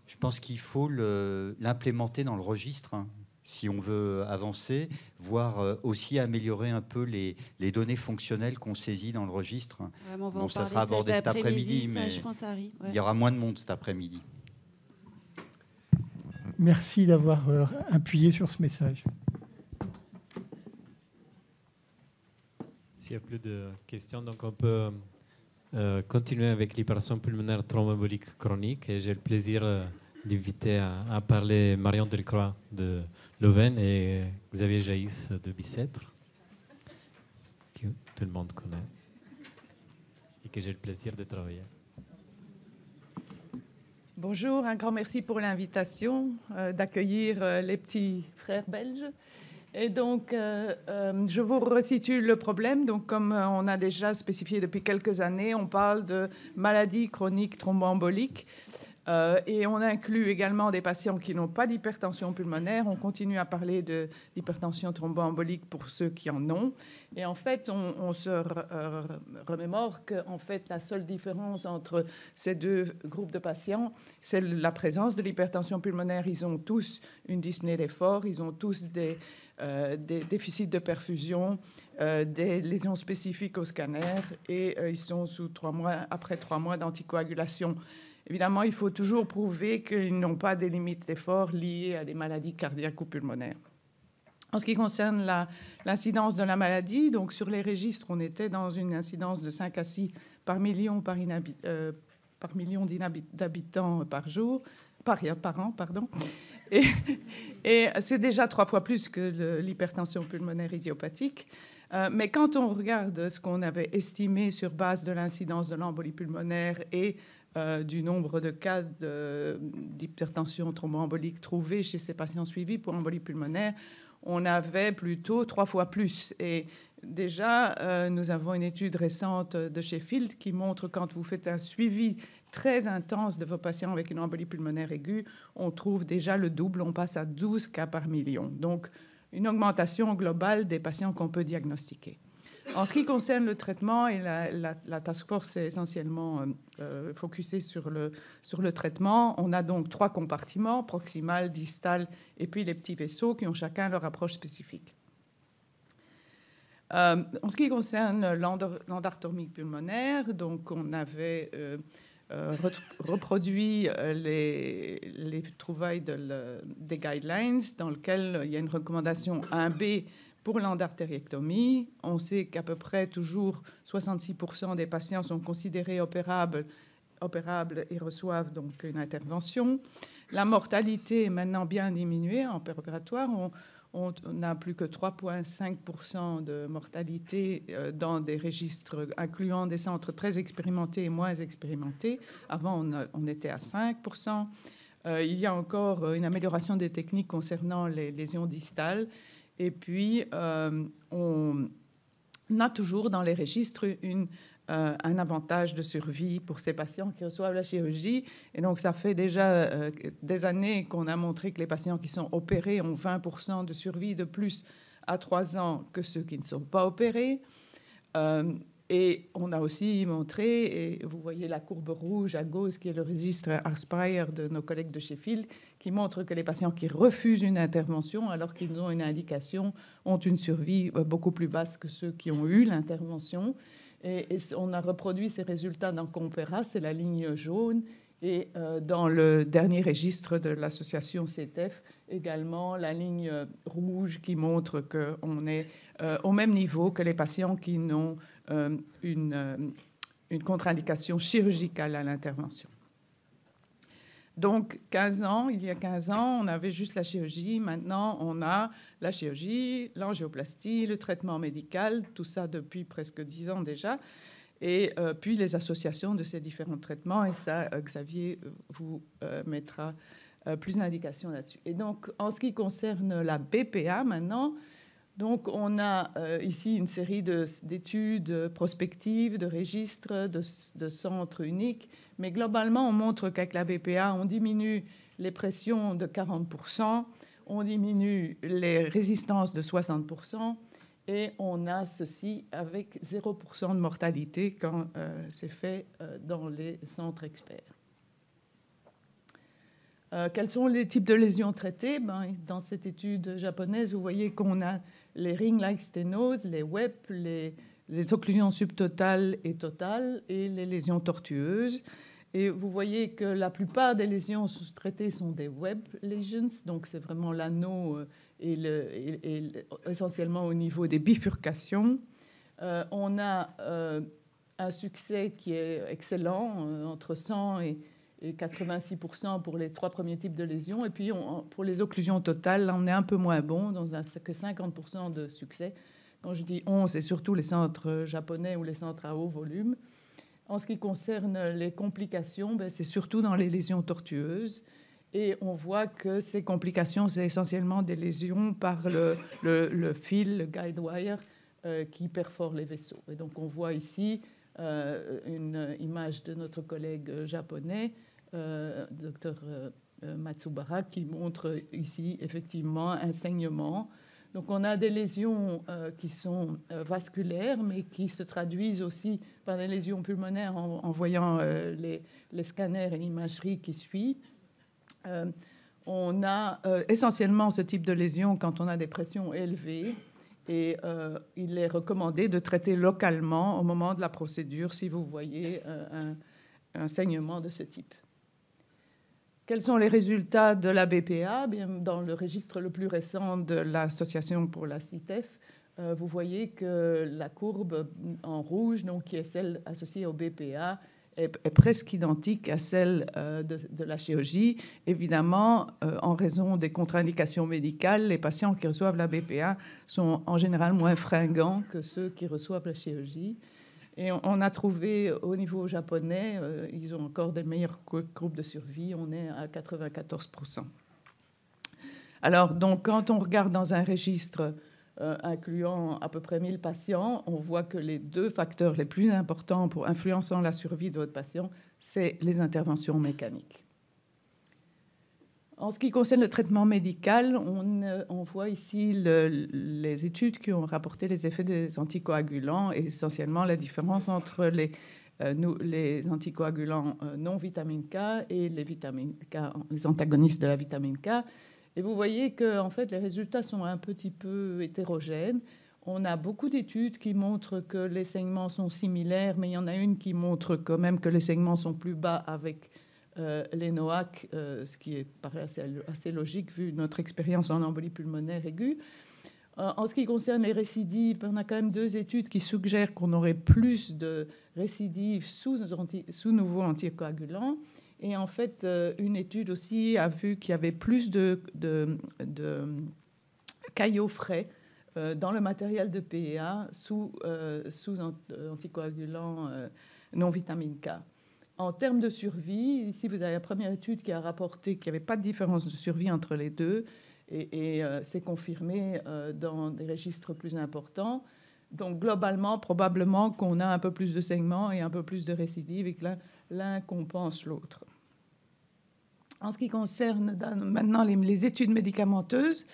je pense qu'il faut l'implémenter dans le registre, si on veut avancer, voire aussi améliorer un peu les données fonctionnelles qu'on saisit dans le registre. Bon, ça sera abordé cet après-midi, mais il y aura moins de monde cet après-midi. Merci d'avoir appuyé sur ce message. S'il n'y a plus de questions, donc on peut continuer avec l'hypertension pulmonaire thromboembolique chronique. Et j'ai le plaisir d'inviter à parler Marion Delcroix de Leuven et Xavier Jaïs de Bicêtre, que tout le monde connaît et que j'ai le plaisir de travailler. Bonjour, un grand merci pour l'invitation d'accueillir les petits frères belges. Et donc, je vous resitue le problème. Donc, comme on a déjà spécifié depuis quelques années, on parle de maladie chronique thromboembolique. Et on inclut également des patients qui n'ont pas d'hypertension pulmonaire. On continue à parler de l'hypertension thromboembolique pour ceux qui en ont. Et en fait, on se remémore qu'en fait, la seule différence entre ces deux groupes de patients, c'est la présence de l'hypertension pulmonaire. Ils ont tous une dyspnée d'effort, ils ont tous des des déficits de perfusion, des lésions spécifiques au scanner, et ils sont après 3 mois d'anticoagulation. Évidemment, il faut toujours prouver qu'ils n'ont pas des limites d'effort liées à des maladies cardiaques ou pulmonaires. En ce qui concerne l'incidence de la maladie, donc sur les registres, on était dans une incidence de 5 à 6 par million d'habitants par an, pardon. Et c'est déjà 3 fois plus que l'hypertension pulmonaire idiopathique. Mais quand on regarde ce qu'on avait estimé sur base de l'incidence de l'embolie pulmonaire et du nombre de cas d'hypertension thromboembolique trouvés chez ces patients suivis pour embolie pulmonaire, on avait plutôt 3 fois plus. Et déjà, nous avons une étude récente de Sheffield qui montre quand vous faites un suivi très intense de vos patients avec une embolie pulmonaire aiguë, on trouve déjà le double, on passe à 12 cas par million. Donc, une augmentation globale des patients qu'on peut diagnostiquer. En ce qui concerne le traitement, et la task force est essentiellement focusée sur le traitement, on a donc 3 compartiments, proximal, distal, et puis les petits vaisseaux qui ont chacun leur approche spécifique. En ce qui concerne l'endartermie pulmonaire, donc on avait reproduit les trouvailles des guidelines dans lesquelles il y a une recommandation 1B pour l'endartériectomie. On sait qu'à peu près toujours 66% des patients sont considérés opérables et reçoivent donc une intervention. La mortalité est maintenant bien diminuée en péropératoire. On n'a plus que 3,5% de mortalité dans des registres incluant des centres très expérimentés et moins expérimentés. Avant, on était à 5%. Il y a encore une amélioration des techniques concernant les lésions distales. Et puis, on a toujours dans les registres un avantage de survie pour ces patients qui reçoivent la chirurgie. Et donc, ça fait déjà des années qu'on a montré que les patients qui sont opérés ont 20% de survie de plus à 3 ans que ceux qui ne sont pas opérés. Et on a aussi montré, et vous voyez la courbe rouge à gauche, qui est le registre Arspire de nos collègues de Sheffield, qui montre que les patients qui refusent une intervention, alors qu'ils ont une indication, ont une survie beaucoup plus basse que ceux qui ont eu l'intervention. Et on a reproduit ces résultats dans Compera, c'est la ligne jaune, et dans le dernier registre de l'association CETEF, également la ligne rouge qui montre qu'on est au même niveau que les patients qui n'ont une contre-indication chirurgicale à l'intervention. Donc, il y a 15 ans, on avait juste la chirurgie. Maintenant, on a la chirurgie, l'angioplastie, le traitement médical, tout ça depuis presque 10 ans déjà. Et puis les associations de ces différents traitements. Et ça, Xavier vous mettra plus d'indications là-dessus. Et donc, en ce qui concerne la BPA maintenant, donc on a ici une série d'études prospectives, de registres, de centres uniques. Mais globalement, on montre qu'avec la BPA, on diminue les pressions de 40%, on diminue les résistances de 60%, et on a ceci avec 0% de mortalité quand c'est fait dans les centres experts. Quels sont les types de lésions traitées? Dans cette étude japonaise, vous voyez qu'on a les ring-like sténoses, les WEP, les occlusions subtotales et totales, et les lésions tortueuses. Et vous voyez que la plupart des lésions traitées sont des web lesions, donc c'est vraiment l'anneau essentiellement au niveau des bifurcations. On a un succès qui est excellent, entre 100 et 86% pour les 3 premiers types de lésions. Et puis, pour les occlusions totales, on est un peu moins bon, que 50% de succès. Quand je dis on, c'est surtout les centres japonais ou les centres à haut volume. En ce qui concerne les complications, c'est surtout dans les lésions tortueuses. Et on voit que ces complications, c'est essentiellement des lésions par le fil, le guide wire, qui perfore les vaisseaux. Et donc, on voit ici une image de notre collègue japonais, Dr Matsubara, qui montre ici effectivement un saignement. Donc on a des lésions qui sont vasculaires, mais qui se traduisent aussi par des lésions pulmonaires en voyant les scanners et l'imagerie qui suit. On a essentiellement ce type de lésion quand on a des pressions élevées. Et il est recommandé de traiter localement au moment de la procédure si vous voyez un saignement de ce type. Quels sont les résultats de la BPA? Bien, dans le registre le plus récent de l'Association pour la CITEF, vous voyez que la courbe en rouge, donc, qui est celle associée au BPA, est presque identique à celle de la chirurgie. Évidemment, en raison des contre-indications médicales, les patients qui reçoivent la BPA sont en général moins fringants que ceux qui reçoivent la chirurgie. Et on a trouvé au niveau japonais, ils ont encore des meilleures groupes de survie, on est à 94%. Alors, donc, quand on regarde dans un registre incluant à peu près 1000 patients, on voit que les deux facteurs les plus importants pour influençant la survie de votre patient, c'est les interventions mécaniques. En ce qui concerne le traitement médical, on voit ici les études qui ont rapporté les effets des anticoagulants et essentiellement la différence entre les anticoagulants non vitamine K et les vitamines K, les antagonistes de la vitamine K. Et vous voyez que en fait, les résultats sont un petit peu hétérogènes. On a beaucoup d'études qui montrent que les saignements sont similaires, mais il y en a une qui montre quand même que les saignements sont plus bas avec les NOAC, ce qui paraît assez logique vu notre expérience en embolie pulmonaire aiguë. En ce qui concerne les récidives, on a quand même 2 études qui suggèrent qu'on aurait plus de récidives sous nouveaux anticoagulants. Et en fait, une étude aussi a vu qu'il y avait plus de caillots frais dans le matériel de PEA sous anticoagulants non vitamine K. En termes de survie, ici, vous avez la première étude qui a rapporté qu'il n'y avait pas de différence de survie entre les deux, et c'est confirmé dans des registres plus importants. Donc, globalement, probablement qu'on a un peu plus de saignements et un peu plus de récidives, et que l'un compense l'autre. En ce qui concerne maintenant les études médicamenteuses,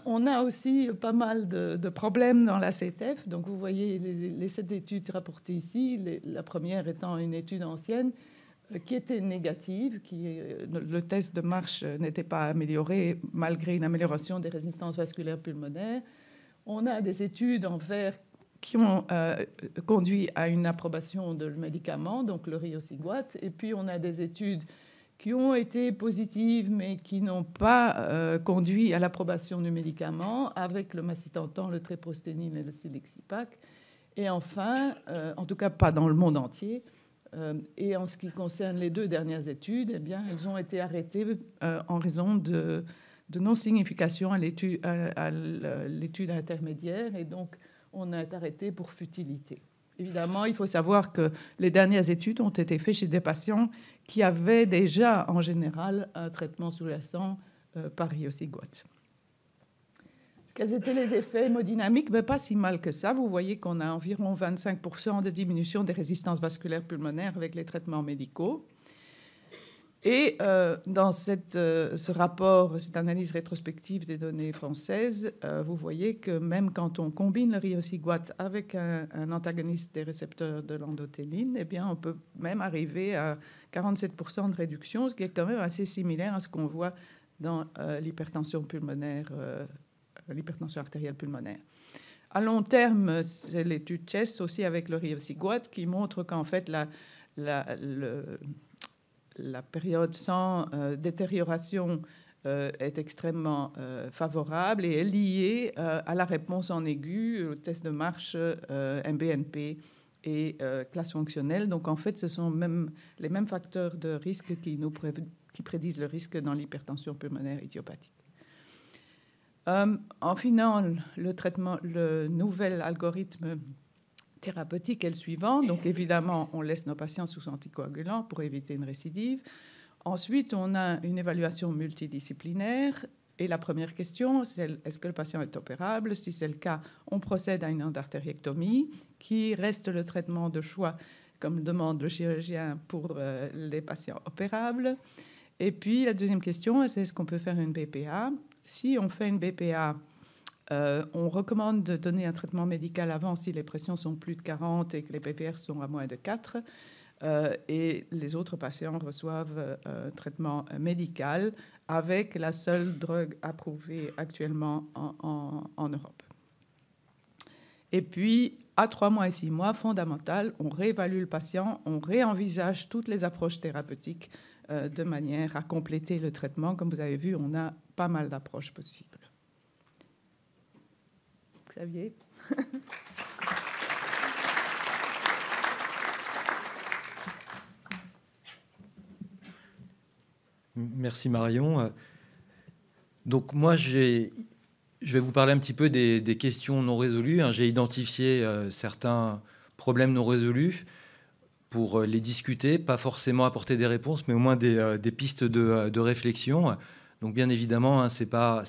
on a aussi pas mal de problèmes dans la CTF. Donc, vous voyez les 7 études rapportées ici, la première étant une étude ancienne qui était négative, le test de marche n'était pas amélioré malgré une amélioration des résistances vasculaires pulmonaires. On a des études en vert qui ont conduit à une approbation de le médicament, donc le riociguat, et puis on a des études qui ont été positives, mais qui n'ont pas conduit à l'approbation du médicament, avec le macitentan, le tréprosténine et le celexipac. Et enfin, en tout cas pas dans le monde entier, et en ce qui concerne les 2 dernières études, eh bien, elles ont été arrêtées en raison de non-signification à l'étude intermédiaire, et donc on a arrêté pour futilité. Évidemment, il faut savoir que les dernières études ont été faites chez des patients qui avaient déjà, en général, un traitement sous-jacent par riociguat. Quels étaient les effets hémodynamiques? Pas si mal que ça. Vous voyez qu'on a environ 25% de diminution des résistances vasculaires pulmonaires avec les traitements médicaux. Et dans ce rapport, cette analyse rétrospective des données françaises, vous voyez que même quand on combine le riociguat avec un antagoniste des récepteurs de l'endothéline, eh bien, on peut même arriver à 47% de réduction, ce qui est quand même assez similaire à ce qu'on voit dans l'hypertension pulmonaire, l'hypertension artérielle pulmonaire. À long terme, c'est l'étude CHEST aussi avec le riociguat qui montre qu'en fait, la période sans détérioration est extrêmement favorable et est liée à la réponse en aigu, au test de marche, MBNP et classe fonctionnelle. Donc, en fait, ce sont les mêmes facteurs de risque qui prédisent le risque dans l'hypertension pulmonaire idiopathique. En finant, le nouvel algorithme thérapeutique est le suivant. Donc, évidemment, on laisse nos patients sous anticoagulants pour éviter une récidive. Ensuite, on a une évaluation multidisciplinaire. Et la première question, c'est est-ce que le patient est opérable? Si c'est le cas, on procède à une endartérectomie, qui reste le traitement de choix, comme demande le chirurgien, pour les patients opérables. Et puis, la deuxième question, c'est est-ce qu'on peut faire une BPA? Si on fait une BPA, on recommande de donner un traitement médical avant si les pressions sont plus de 40 et que les PVR sont à moins de 4. Et les autres patients reçoivent un traitement médical avec la seule drogue approuvée actuellement en Europe. Et puis, à 3 mois et 6 mois, fondamental, on réévalue le patient, on réenvisage toutes les approches thérapeutiques de manière à compléter le traitement. Comme vous avez vu, on a pas mal d'approches possibles. Xavier. Merci Marion. Donc moi, je vais vous parler un petit peu des questions non résolues. J'ai identifié certains problèmes non résolus pour les discuter, pas forcément apporter des réponses, mais au moins des pistes de réflexion. Donc bien évidemment, c'est pas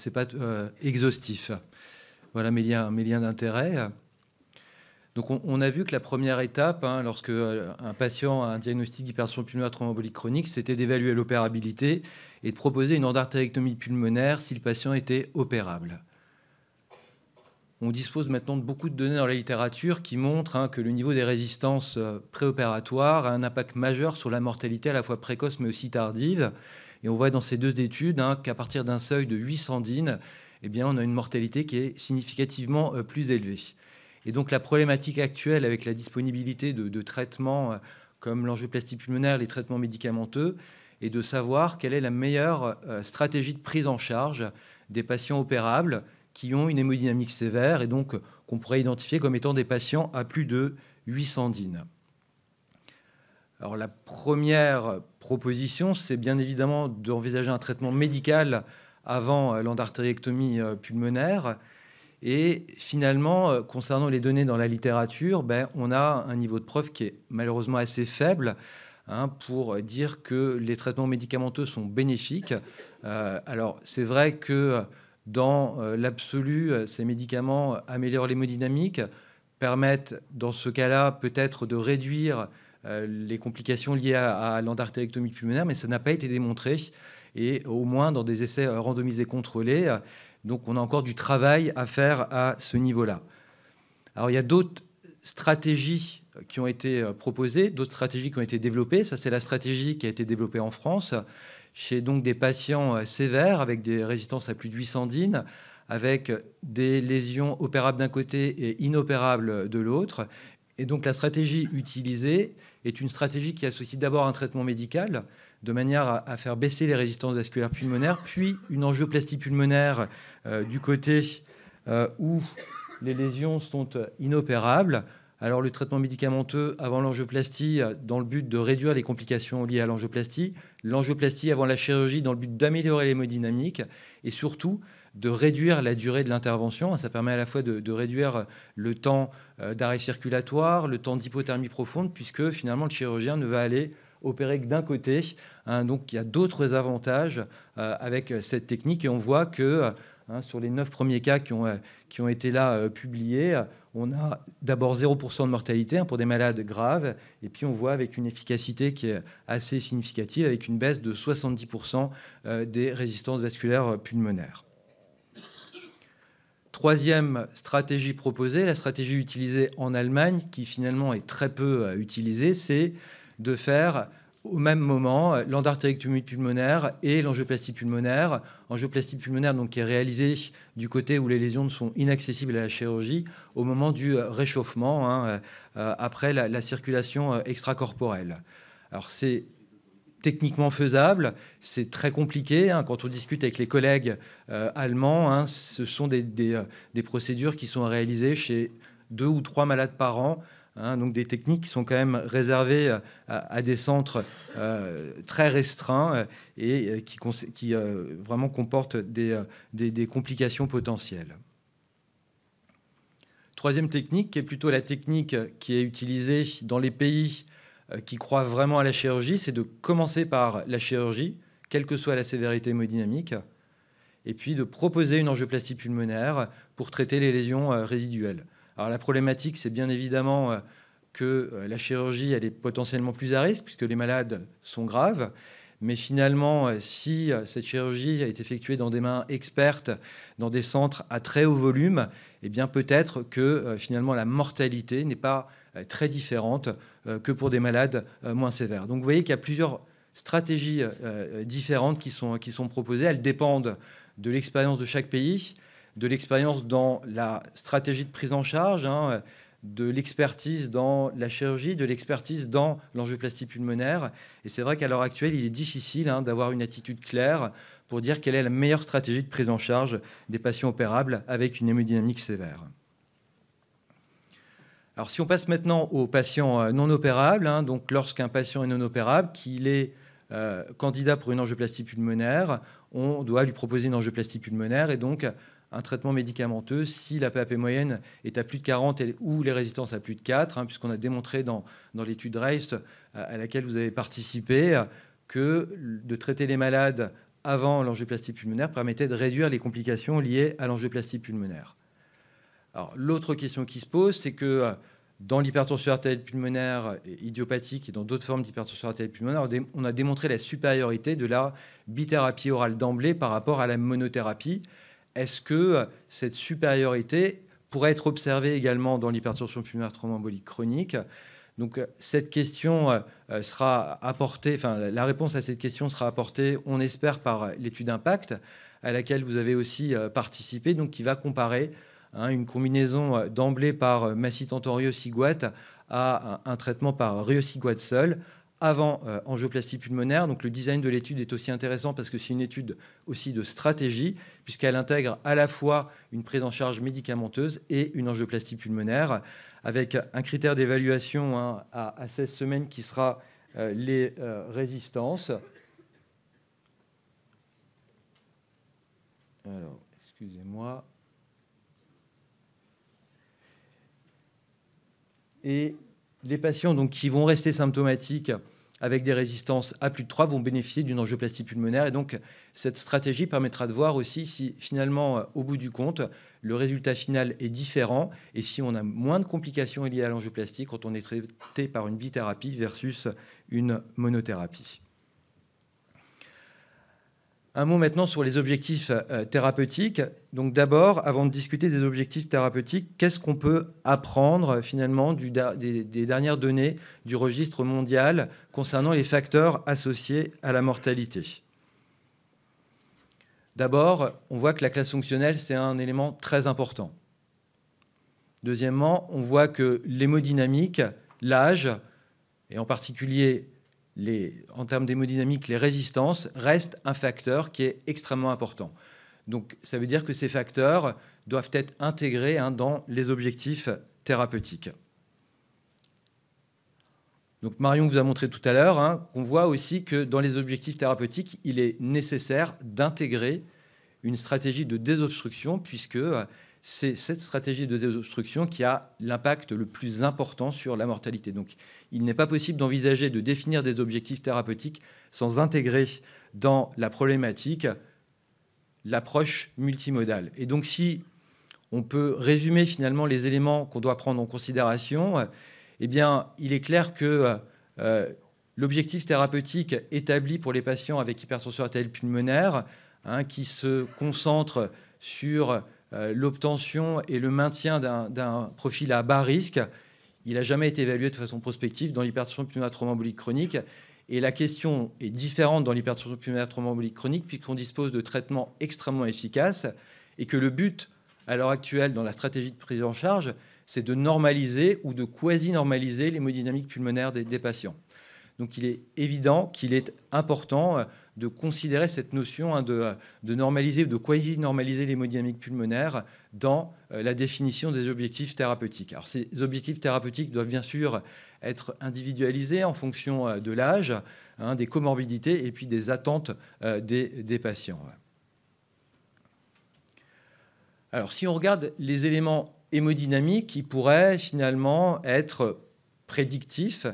exhaustif. Voilà mes liens d'intérêt. Donc on a vu que la première étape, lorsque un patient a un diagnostic d'hypertension pulmonaire thromboembolique chronique, c'était d'évaluer l'opérabilité et de proposer une endartérectomie pulmonaire si le patient était opérable. On dispose maintenant de beaucoup de données dans la littérature qui montrent que le niveau des résistances préopératoires a un impact majeur sur la mortalité à la fois précoce mais aussi tardive. Et on voit dans ces deux études qu'à partir d'un seuil de 800 DIN, on a une mortalité qui est significativement plus élevée. Et donc la problématique actuelle avec la disponibilité de traitements comme l'angioplastie pulmonaire, les traitements médicamenteux, est de savoir quelle est la meilleure stratégie de prise en charge des patients opérables qui ont une hémodynamique sévère et donc qu'on pourrait identifier comme étant des patients à plus de 800 DIN. Alors la première proposition, c'est bien évidemment d'envisager un traitement médical avant l'endartérectomie pulmonaire. Et finalement, concernant les données dans la littérature, on a un niveau de preuve qui est malheureusement assez faible pour dire que les traitements médicamenteux sont bénéfiques. Alors c'est vrai que dans l'absolu, ces médicaments améliorent l'hémodynamique, permettent dans ce cas-là peut-être de réduire les complications liées à l'endartérectomie pulmonaire, mais ça n'a pas été démontré, et au moins dans des essais randomisés contrôlés. Donc on a encore du travail à faire à ce niveau-là. Alors il y a d'autres stratégies qui ont été proposées, d'autres stratégies qui ont été développées. Ça, c'est la stratégie qui a été développée en France chez donc des patients sévères avec des résistances à plus de 800 DIN, avec des lésions opérables d'un côté et inopérables de l'autre. Et donc la stratégie utilisée est une stratégie qui associe d'abord un traitement médical de manière à faire baisser les résistances vasculaires pulmonaires, puis une angioplastie pulmonaire du côté où les lésions sont inopérables. Alors le traitement médicamenteux avant l'angioplastie dans le but de réduire les complications liées à l'angioplastie avant la chirurgie dans le but d'améliorer l'hémodynamique et surtout de réduire la durée de l'intervention. Ça permet à la fois de réduire le temps d'arrêt circulatoire, le temps d'hypothermie profonde, puisque finalement le chirurgien ne va aller opérer que d'un côté. Donc il y a d'autres avantages avec cette technique et on voit que sur les 9 premiers cas qui ont été là publiés, on a d'abord 0% de mortalité pour des malades graves et puis on voit avec une efficacité qui est assez significative avec une baisse de 70% des résistances vasculaires pulmonaires. Troisième stratégie proposée, la stratégie utilisée en Allemagne, qui finalement est très peu utilisée, c'est de faire au même moment l'endartérectomie pulmonaire et l'angioplastie pulmonaire. Angioplastie pulmonaire donc, qui est réalisée du côté où les lésions sont inaccessibles à la chirurgie au moment du réchauffement, après la circulation extracorporelle. Alors c'est techniquement faisable, c'est très compliqué. Quand on discute avec les collègues allemands, ce sont des procédures qui sont réalisées chez 2 ou 3 malades par an. Donc des techniques qui sont quand même réservées à des centres très restreints et qui vraiment comportent des complications potentielles. Troisième technique, qui est plutôt la technique qui est utilisée dans les pays qui croient vraiment à la chirurgie, c'est de commencer par la chirurgie, quelle que soit la sévérité hémodynamique, et puis de proposer une angioplastie pulmonaire pour traiter les lésions résiduelles. Alors la problématique, c'est bien évidemment que la chirurgie, elle est potentiellement plus à risque puisque les malades sont graves. Mais finalement, si cette chirurgie est effectuée dans des mains expertes, dans des centres à très haut volume, eh bien peut-être que finalement la mortalité n'est pas très différente que pour des malades moins sévères. Donc vous voyez qu'il y a plusieurs stratégies différentes qui sont proposées. Elles dépendent de l'expérience de chaque pays, de l'expérience dans la stratégie de prise en charge, de l'expertise dans la chirurgie, de l'expertise dans l'angioplastie pulmonaire. Et c'est vrai qu'à l'heure actuelle, il est difficile d'avoir une attitude claire pour dire quelle est la meilleure stratégie de prise en charge des patients opérables avec une hémodynamique sévère. Alors, si on passe maintenant aux patients non opérables, donc lorsqu'un patient est non opérable, qu'il est candidat pour une angioplastie pulmonaire, on doit lui proposer une angioplastie pulmonaire et donc un traitement médicamenteux si la PAP moyenne est à plus de 40 ou les résistances à plus de 4, puisqu'on a démontré dans l'étude RACE à laquelle vous avez participé que de traiter les malades avant l'angioplastie pulmonaire permettait de réduire les complications liées à l'angioplastie pulmonaire. Alors, l'autre question qui se pose, c'est que dans l'hypertension artérielle pulmonaire idiopathique et dans d'autres formes d'hypertension artérielle pulmonaire, on a démontré la supériorité de la bithérapie orale d'emblée par rapport à la monothérapie. Est-ce que cette supériorité pourrait être observée également dans l'hypertension pulmonaire thromboembolique chronique? Donc, cette question sera apportée, la réponse à cette question sera apportée, on espère, par l'étude d'impact à laquelle vous avez aussi participé, donc qui va comparer une combinaison d'emblée par macitentan-riociguat à un traitement par riociguat seul avant angioplastie pulmonaire. Donc le design de l'étude est aussi intéressant parce que c'est une étude aussi de stratégie puisqu'elle intègre à la fois une prise en charge médicamenteuse et une angioplastie pulmonaire avec un critère d'évaluation à 16 semaines qui sera les résistances. Alors, excusez-moi. Et les patients donc, qui vont rester symptomatiques avec des résistances à plus de 3 vont bénéficier d'une angioplastie pulmonaire. Et donc, cette stratégie permettra de voir aussi si, finalement, au bout du compte, le résultat final est différent et si on a moins de complications liées à l'angioplastie quand on est traité par une bithérapie versus une monothérapie. Un mot maintenant sur les objectifs thérapeutiques. Donc d'abord, avant de discuter des objectifs thérapeutiques, qu'est-ce qu'on peut apprendre finalement des dernières données du registre mondial concernant les facteurs associés à la mortalité? D'abord, on voit que la classe fonctionnelle, c'est un élément très important. Deuxièmement, on voit que l'hémodynamique, l'âge, et en particulier en termes d'hémodynamique, les résistances restent un facteur qui est extrêmement important. Donc, ça veut dire que ces facteurs doivent être intégrés dans les objectifs thérapeutiques. Donc, Marion vous a montré tout à l'heure qu'on voit aussi que dans les objectifs thérapeutiques, il est nécessaire d'intégrer une stratégie de désobstruction puisque c'est cette stratégie de désobstruction qui a l'impact le plus important sur la mortalité. Donc, il n'est pas possible d'envisager de définir des objectifs thérapeutiques sans intégrer dans la problématique l'approche multimodale. Et donc, si on peut résumer finalement les éléments qu'on doit prendre en considération, eh bien, il est clair que l'objectif thérapeutique établi pour les patients avec hypertension artérielle pulmonaire, qui se concentre sur l'obtention et le maintien d'un profil à bas risque, il n'a jamais été évalué de façon prospective dans l'hypertension pulmonaire thromboembolique chronique. Et la question est différente dans l'hypertension pulmonaire thromboembolique chronique puisqu'on dispose de traitements extrêmement efficaces et que le but, à l'heure actuelle, dans la stratégie de prise en charge, c'est de normaliser ou de quasi-normaliser l'hémodynamique pulmonaire des patients. Donc il est évident qu'il est important de considérer cette notion de normaliser ou de quasi-normaliser l'hémodynamique pulmonaire dans la définition des objectifs thérapeutiques. Alors ces objectifs thérapeutiques doivent bien sûr être individualisés en fonction de l'âge, des comorbidités et puis des attentes des patients. Alors si on regarde les éléments hémodynamiques qui pourraient finalement être prédictifs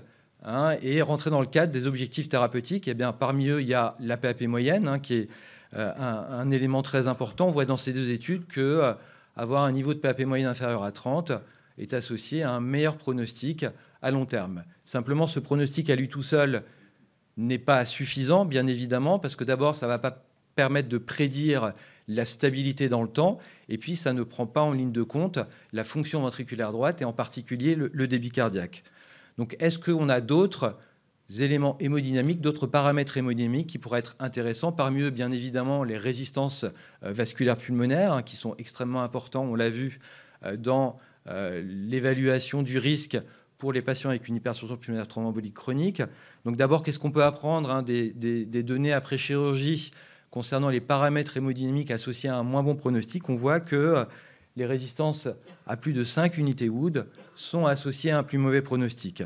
et rentrer dans le cadre des objectifs thérapeutiques, eh bien, parmi eux, il y a la PAP moyenne, qui est un élément très important. On voit dans ces deux études qu'avoir un niveau de PAP moyenne inférieur à 30 est associé à un meilleur pronostic à long terme. Simplement, ce pronostic à lui tout seul n'est pas suffisant, bien évidemment, parce que d'abord, ça ne va pas permettre de prédire la stabilité dans le temps, et puis ça ne prend pas en ligne de compte la fonction ventriculaire droite, et en particulier le débit cardiaque. Donc, est-ce qu'on a d'autres éléments hémodynamiques, d'autres paramètres hémodynamiques qui pourraient être intéressants. Parmi eux, bien évidemment, les résistances vasculaires pulmonaires, hein, qui sont extrêmement importants, on l'a vu, dans l'évaluation du risque pour les patients avec une hypertension pulmonaire thromboembolique chronique. Donc d'abord, qu'est-ce qu'on peut apprendre, hein, des données après chirurgie concernant les paramètres hémodynamiques associés à un moins bon pronostic? On voit que les résistances à plus de 5 unités Wood sont associées à un plus mauvais pronostic.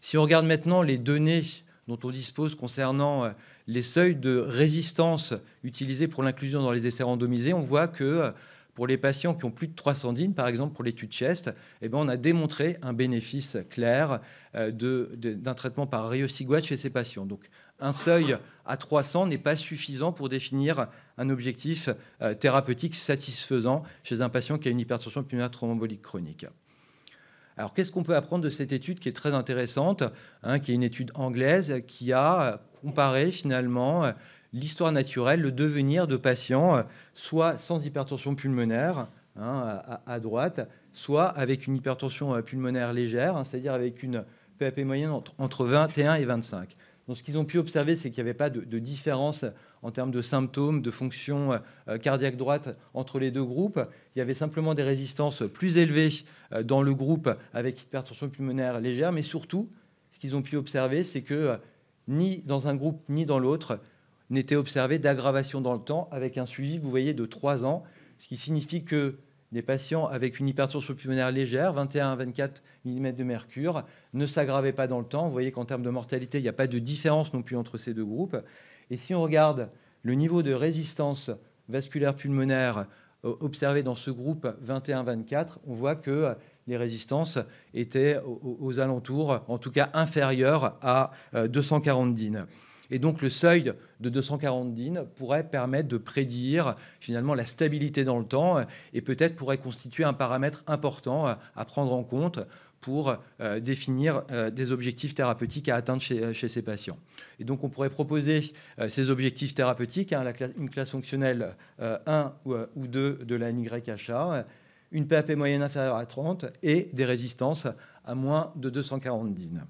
Si on regarde maintenant les données dont on dispose concernant les seuils de résistance utilisés pour l'inclusion dans les essais randomisés, on voit que pour les patients qui ont plus de 300 DIN, par exemple pour l'étude CHEST, eh bien, on a démontré un bénéfice clair d'un traitement par riociguat chez ces patients. Donc, un seuil à 300 n'est pas suffisant pour définir un objectif thérapeutique satisfaisant chez un patient qui a une hypertension pulmonaire thromboembolique chronique. Alors, qu'est-ce qu'on peut apprendre de cette étude qui est très intéressante, hein, qui est une étude anglaise qui a comparé finalement l'histoire naturelle, le devenir de patients, soit sans hypertension pulmonaire, hein, à droite, soit avec une hypertension pulmonaire légère, hein, c'est-à-dire avec une PAP moyenne entre 21 et 25. Donc, ce qu'ils ont pu observer, c'est qu'il n'y avait pas de différence en termes de symptômes, de fonction cardiaque droite entre les deux groupes. Il y avait simplement des résistances plus élevées dans le groupe avec hypertension pulmonaire légère, mais surtout, ce qu'ils ont pu observer, c'est que ni dans un groupe ni dans l'autre n'était observé d'aggravation dans le temps avec un suivi, vous voyez, de 3 ans, ce qui signifie que les patients avec une hypertension pulmonaire légère, 21 à 24 mm de mercure, ne s'aggravaient pas dans le temps. Vous voyez qu'en termes de mortalité, il n'y a pas de différence non plus entre ces deux groupes. Et si on regarde le niveau de résistance vasculaire pulmonaire observé dans ce groupe 21-24, on voit que les résistances étaient aux alentours, en tout cas inférieures à 240 DIN. Et donc, le seuil de 240 DIN pourrait permettre de prédire finalement la stabilité dans le temps et peut-être pourrait constituer un paramètre important à prendre en compte pour définir des objectifs thérapeutiques à atteindre chez ces patients. Et donc, on pourrait proposer ces objectifs thérapeutiques, hein, une classe fonctionnelle 1 ou 2 de la NYHA, une PAP moyenne inférieure à 30 et des résistances à moins de 240 DIN.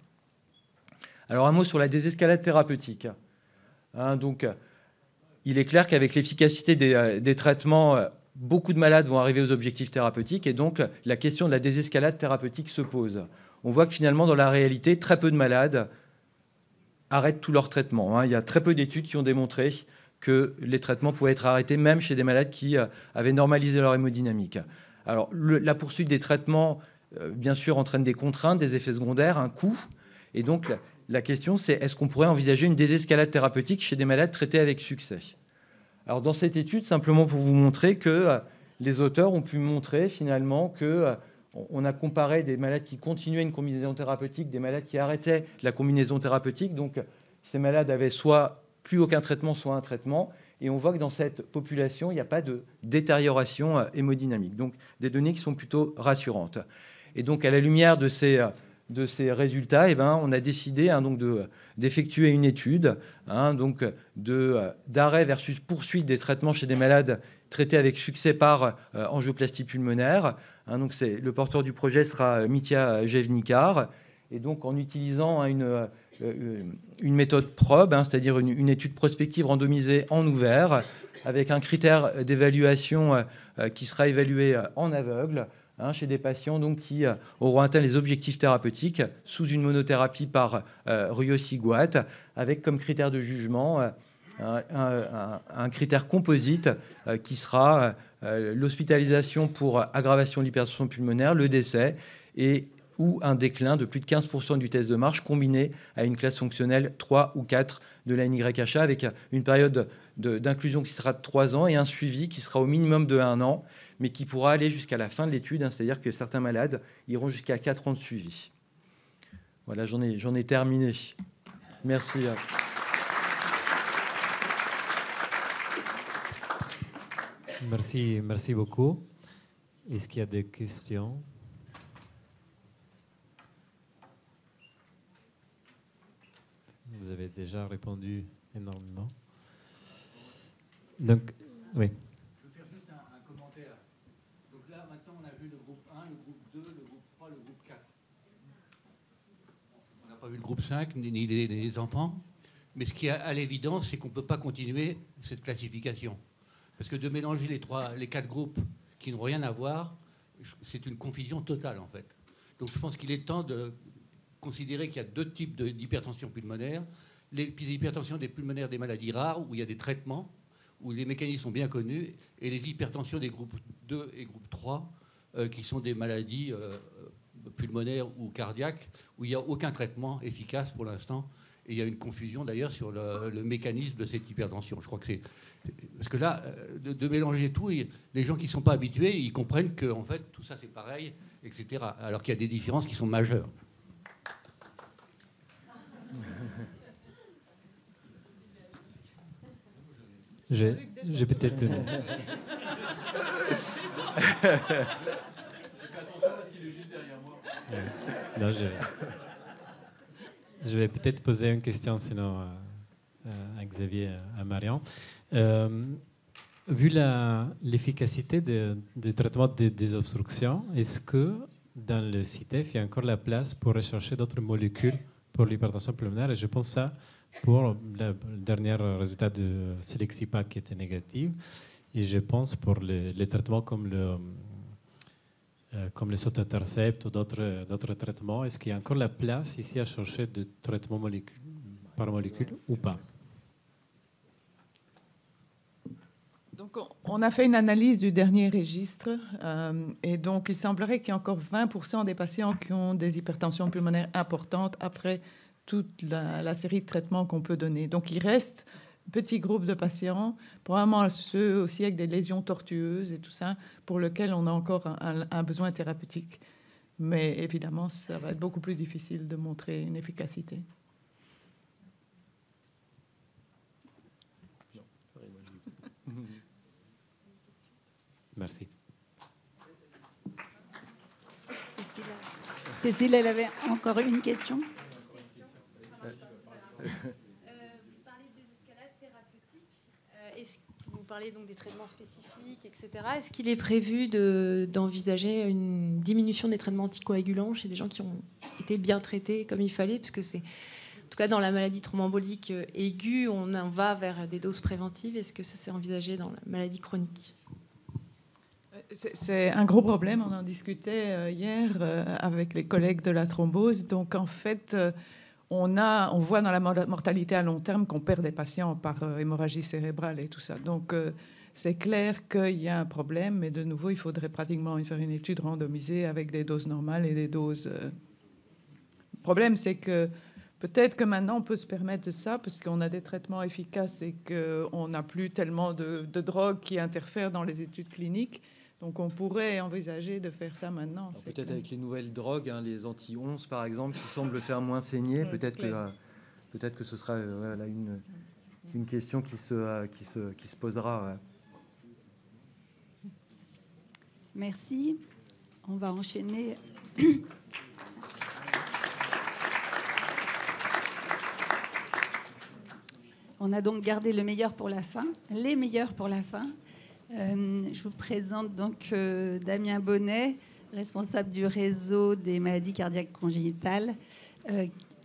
Alors, un mot sur la désescalade thérapeutique. Hein, donc, il est clair qu'avec l'efficacité des traitements, beaucoup de malades vont arriver aux objectifs thérapeutiques et donc la question de la désescalade thérapeutique se pose. On voit que finalement, dans la réalité, très peu de malades arrêtent tout leur traitement. Hein. Il y a très peu d'études qui ont démontré que les traitements pouvaient être arrêtés, même chez des malades qui avaient normalisé leur hémodynamique. Alors, la poursuite des traitements, bien sûr, entraîne des contraintes, des effets secondaires, un coût. Et donc, la question, c'est est-ce qu'on pourrait envisager une désescalade thérapeutique chez des malades traités avec succès? Alors, dans cette étude, simplement pour vous montrer que les auteurs ont pu montrer finalement que on a comparé des malades qui continuaient une combinaison thérapeutique, des malades qui arrêtaient la combinaison thérapeutique. Donc, ces malades avaient soit plus aucun traitement, soit un traitement. Et on voit que dans cette population, il n'y a pas de détérioration hémodynamique. Donc, des données qui sont plutôt rassurantes. Et donc, à la lumière de ces résultats, eh ben, on a décidé donc d'effectuer une étude donc d'arrêt versus poursuite des traitements chez des malades traités avec succès par angioplastie pulmonaire. Donc le porteur du projet sera Mitya Jevnikar. Et donc en utilisant une méthode probe, c'est-à-dire une étude prospective randomisée en ouvert, avec un critère d'évaluation qui sera évalué en aveugle, chez des patients donc, qui auront atteint les objectifs thérapeutiques sous une monothérapie par riociguat, avec comme critère de jugement un critère composite qui sera l'hospitalisation pour aggravation de l'hypertension pulmonaire, le décès et ou un déclin de plus de 15% du test de marche combiné à une classe fonctionnelle 3 ou 4 de la NYHA avec une période d'inclusion qui sera de 3 ans et un suivi qui sera au minimum de 1 an, mais qui pourra aller jusqu'à la fin de l'étude, c'est-à-dire que certains malades iront jusqu'à 4 ans de suivi. Voilà, j'en ai terminé. Merci. Merci beaucoup. Est-ce qu'il y a des questions? Vous avez déjà répondu énormément. Donc, oui. Je veux faire juste un commentaire. Donc là, maintenant, on a vu le groupe 1, le groupe 2, le groupe 3, le groupe 4. On n'a pas vu le groupe 5, ni les enfants. Mais ce qui est à l'évidence, c'est qu'on ne peut pas continuer cette classification. Parce que de mélanger les 4 groupes qui n'ont rien à voir, c'est une confusion totale, en fait. Donc je pense qu'il est temps de considérer qu'il y a 2 types d'hypertension pulmonaire. Les hypertensions des pulmonaires des maladies rares, où il y a des traitements, où les mécanismes sont bien connus, et les hypertensions des groupes 2 et groupe 3, qui sont des maladies pulmonaires ou cardiaques, où il n'y a aucun traitement efficace pour l'instant. Et il y a une confusion d'ailleurs sur le mécanisme de cette hypertension. Je crois que c'est... Parce que là, de mélanger tout, les gens qui ne sont pas habitués, ils comprennent que en fait, tout ça c'est pareil, etc. Alors qu'il y a des différences qui sont majeures. J'ai peut-être... Non, je vais peut-être poser une question, sinon à Xavier, à Marion. Vu l'efficacité du traitement des obstructions, est-ce que dans le CITEF, il y a encore la place pour rechercher d'autres molécules pour l'hypertension pulmonaire? Et je pense ça pour le dernier résultat de Selexipa qui était négatif. Et je pense pour les traitements comme le sotatercept ou d'autres traitements, est-ce qu'il y a encore la place ici à chercher de traitements par molécule ou pas? Donc, on a fait une analyse du dernier registre et donc il semblerait qu'il y ait encore 20% des patients qui ont des hypertensions pulmonaires importantes après toute la série de traitements qu'on peut donner. Donc il reste un petit groupe de patients, probablement ceux aussi avec des lésions tortueuses et tout ça, pour lesquels on a encore un besoin thérapeutique. Mais évidemment, ça va être beaucoup plus difficile de montrer une efficacité. Merci. Cécile, elle avait encore une question. Vous parlez des escalades thérapeutiques. Vous parlez donc des traitements spécifiques, etc. Est-ce qu'il est prévu d'envisager une diminution des traitements anticoagulants chez des gens qui ont été bien traités comme il fallait? Parce que c'est, en tout cas, dans la maladie thromboembolique aiguë, on va vers des doses préventives. Est-ce que ça s'est envisagé dans la maladie chronique? C'est un gros problème. On en discutait hier avec les collègues de la thrombose. Donc, en fait, on voit dans la mortalité à long terme qu'on perd des patients par hémorragie cérébrale et tout ça. Donc, c'est clair qu'il y a un problème. Mais de nouveau, il faudrait pratiquement faire une étude randomisée avec des doses normales et des doses... Le problème, c'est que peut-être que maintenant, on peut se permettre de ça parce qu'on a des traitements efficaces et qu'on n'a plus tellement de drogues qui interfèrent dans les études cliniques. Donc, on pourrait envisager de faire ça maintenant. Peut-être avec les nouvelles drogues, hein, les anti-11 par exemple, qui semblent faire moins saigner. Peut-être que ce sera voilà, une question qui se posera. Ouais. Merci. On va enchaîner. On a donc gardé le meilleur pour la fin, les meilleurs pour la fin. Je vous présente donc Damien Bonnet, responsable du réseau des maladies cardiaques congénitales,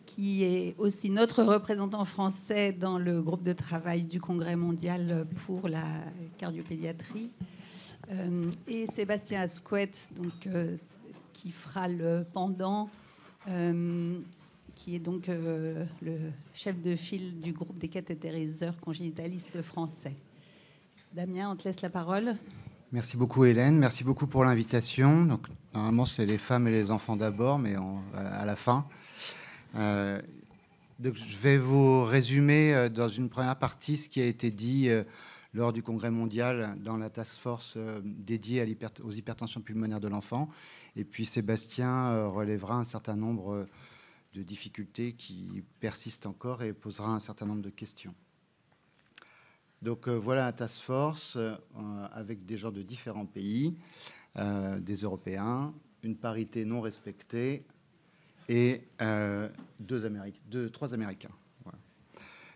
qui est aussi notre représentant français dans le groupe de travail du Congrès mondial pour la cardiopédiatrie, et Sébastien Asquette, donc, qui fera le pendant, qui est donc le chef de file du groupe des cathétériseurs congénitalistes français. Damien, on te laisse la parole. Merci beaucoup Hélène, merci beaucoup pour l'invitation. Donc, normalement, c'est les femmes et les enfants d'abord, mais à la fin. Donc, je vais vous résumer dans une première partie ce qui a été dit lors du Congrès mondial dans la task force dédiée aux hypertensions pulmonaires de l'enfant. Et puis Sébastien relèvera un certain nombre de difficultés qui persistent encore et posera un certain nombre de questions. Donc voilà un task force avec des gens de différents pays, des Européens, une parité non respectée et trois Américains. Voilà.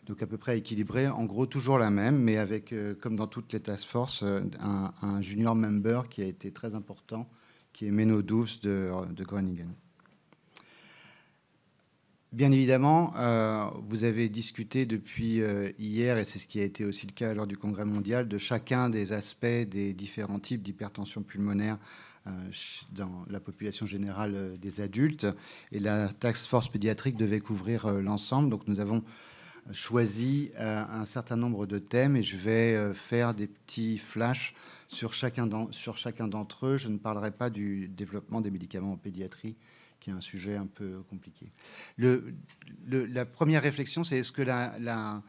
Donc à peu près équilibré, en gros toujours la même, mais avec, comme dans toutes les task force, un junior member qui a été très important, qui est Menno Doefs de Groningen. Bien évidemment, vous avez discuté depuis hier, et c'est ce qui a été aussi le cas lors du Congrès mondial, de chacun des aspects des différents types d'hypertension pulmonaire dans la population générale des adultes. Et la task force pédiatrique devait couvrir l'ensemble. Donc nous avons choisi un certain nombre de thèmes et je vais faire des petits flashs sur chacun d'entre eux. Je ne parlerai pas du développement des médicaments en pédiatrie, qui est un sujet un peu compliqué. La première réflexion, c'est est-ce que la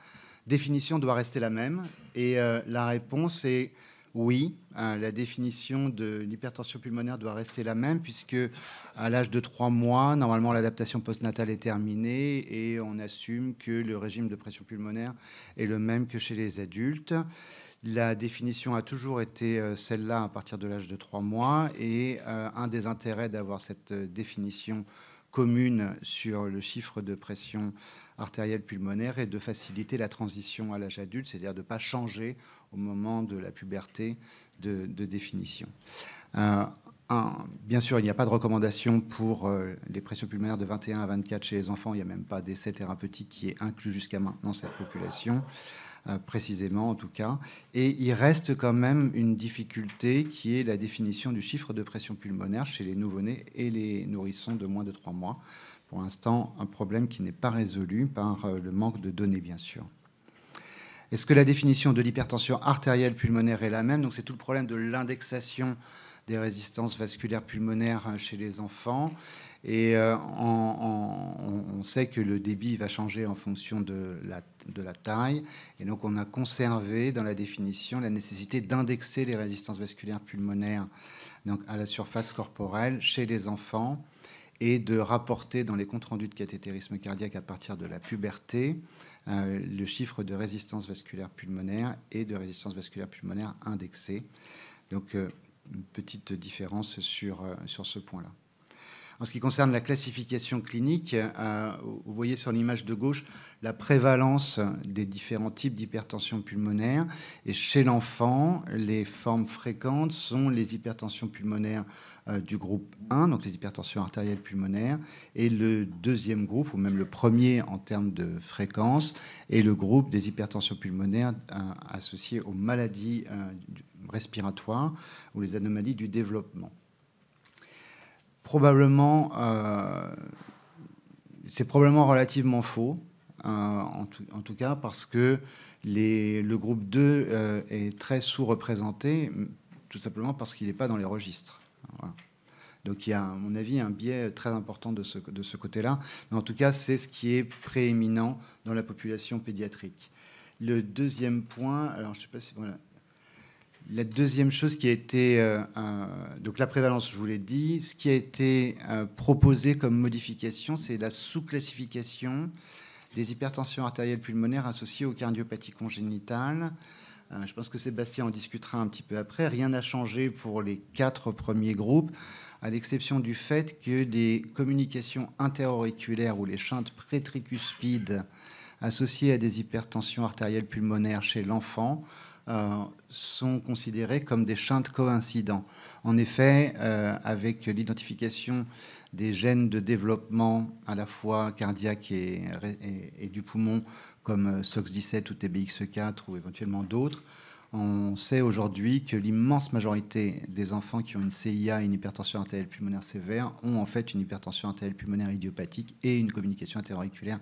définition doit rester la même? Et la réponse est oui, la définition de l'hypertension pulmonaire doit rester la même, puisque à l'âge de 3 mois, normalement, l'adaptation postnatale est terminée et on assume que le régime de pression pulmonaire est le même que chez les adultes. La définition a toujours été celle-là à partir de l'âge de 3 mois et un des intérêts d'avoir cette définition commune sur le chiffre de pression artérielle pulmonaire est de faciliter la transition à l'âge adulte, c'est-à-dire de ne pas changer au moment de la puberté de définition. Bien sûr, il n'y a pas de recommandation pour les pressions pulmonaires de 21 à 24 chez les enfants. Il n'y a même pas d'essai thérapeutique qui est inclus jusqu'à maintenant cette population. Précisément en tout cas, et il reste quand même une difficulté qui est la définition du chiffre de pression pulmonaire chez les nouveau-nés et les nourrissons de moins de 3 mois. Pour l'instant, un problème qui n'est pas résolu par le manque de données, bien sûr. Est-ce que la définition de l'hypertension artérielle pulmonaire est la même? Donc c'est tout le problème de l'indexation des résistances vasculaires pulmonaires chez les enfants. Et on sait que le débit va changer en fonction de la taille. Et donc, on a conservé dans la définition la nécessité d'indexer les résistances vasculaires pulmonaires donc à la surface corporelle chez les enfants et de rapporter dans les comptes rendus de cathétérisme cardiaque à partir de la puberté le chiffre de résistance vasculaire pulmonaire et de résistance vasculaire pulmonaire indexée. Donc, une petite différence sur ce point-là. En ce qui concerne la classification clinique, vous voyez sur l'image de gauche la prévalence des différents types d'hypertension pulmonaire. Et chez l'enfant, les formes fréquentes sont les hypertensions pulmonaires du groupe 1, donc les hypertensions artérielles pulmonaires, et le deuxième groupe, ou même le premier en termes de fréquence, est le groupe des hypertensions pulmonaires associées aux maladies respiratoires ou les anomalies du développement. C'est probablement relativement faux, en tout cas, parce que le groupe 2 est très sous-représenté, tout simplement parce qu'il n'est pas dans les registres. Voilà. Donc il y a, à mon avis, un biais très important de ce côté-là. Mais en tout cas, c'est ce qui est prééminent dans la population pédiatrique. Le deuxième point, alors je ne sais pas si... Voilà. La deuxième chose qui a été... donc la prévalence, je vous l'ai dit. Ce qui a été proposé comme modification, c'est la sous-classification des hypertensions artérielles pulmonaires associées aux cardiopathies congénitales. Je pense que Sébastien en discutera un petit peu après. Rien n'a changé pour les 4 premiers groupes, à l'exception du fait que les communications interauriculaires ou les shunts prétricuspides associées à des hypertensions artérielles pulmonaires chez l'enfant sont considérés comme des shunts coïncidents. En effet, avec l'identification des gènes de développement à la fois cardiaque et du poumon, comme SOX17 ou TBX4 ou éventuellement d'autres, on sait aujourd'hui que l'immense majorité des enfants qui ont une CIA et une hypertension artérielle pulmonaire sévère ont en fait une hypertension artérielle pulmonaire idiopathique et une communication interauriculaire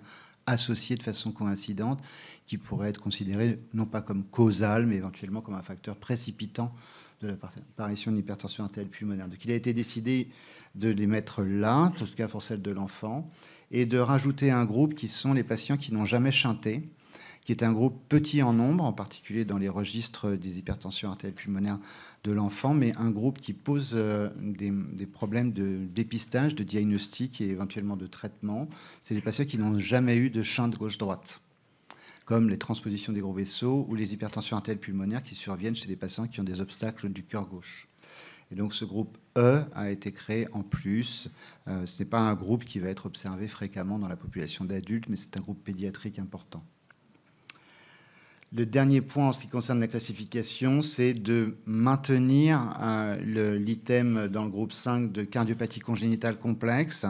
associée de façon coïncidente, qui pourrait être considérée non pas comme causale, mais éventuellement comme un facteur précipitant de l'apparition d'une hypertension artérielle pulmonaire. Donc il a été décidé de les mettre là, en tout cas pour celle de l'enfant, et de rajouter un groupe qui sont les patients qui n'ont jamais shunté, qui est un groupe petit en nombre, en particulier dans les registres des hypertensions artérielles pulmonaires de l'enfant, mais un groupe qui pose des problèmes de dépistage, de diagnostic et éventuellement de traitement. C'est les patients qui n'ont jamais eu de shunt gauche-droite, comme les transpositions des gros vaisseaux ou les hypertensions artérielles pulmonaires qui surviennent chez des patients qui ont des obstacles du cœur gauche. Et donc ce groupe E a été créé en plus. Ce n'est pas un groupe qui va être observé fréquemment dans la population d'adultes, mais c'est un groupe pédiatrique important. Le dernier point en ce qui concerne la classification, c'est de maintenir l'item dans le groupe 5 de cardiopathie congénitale complexe,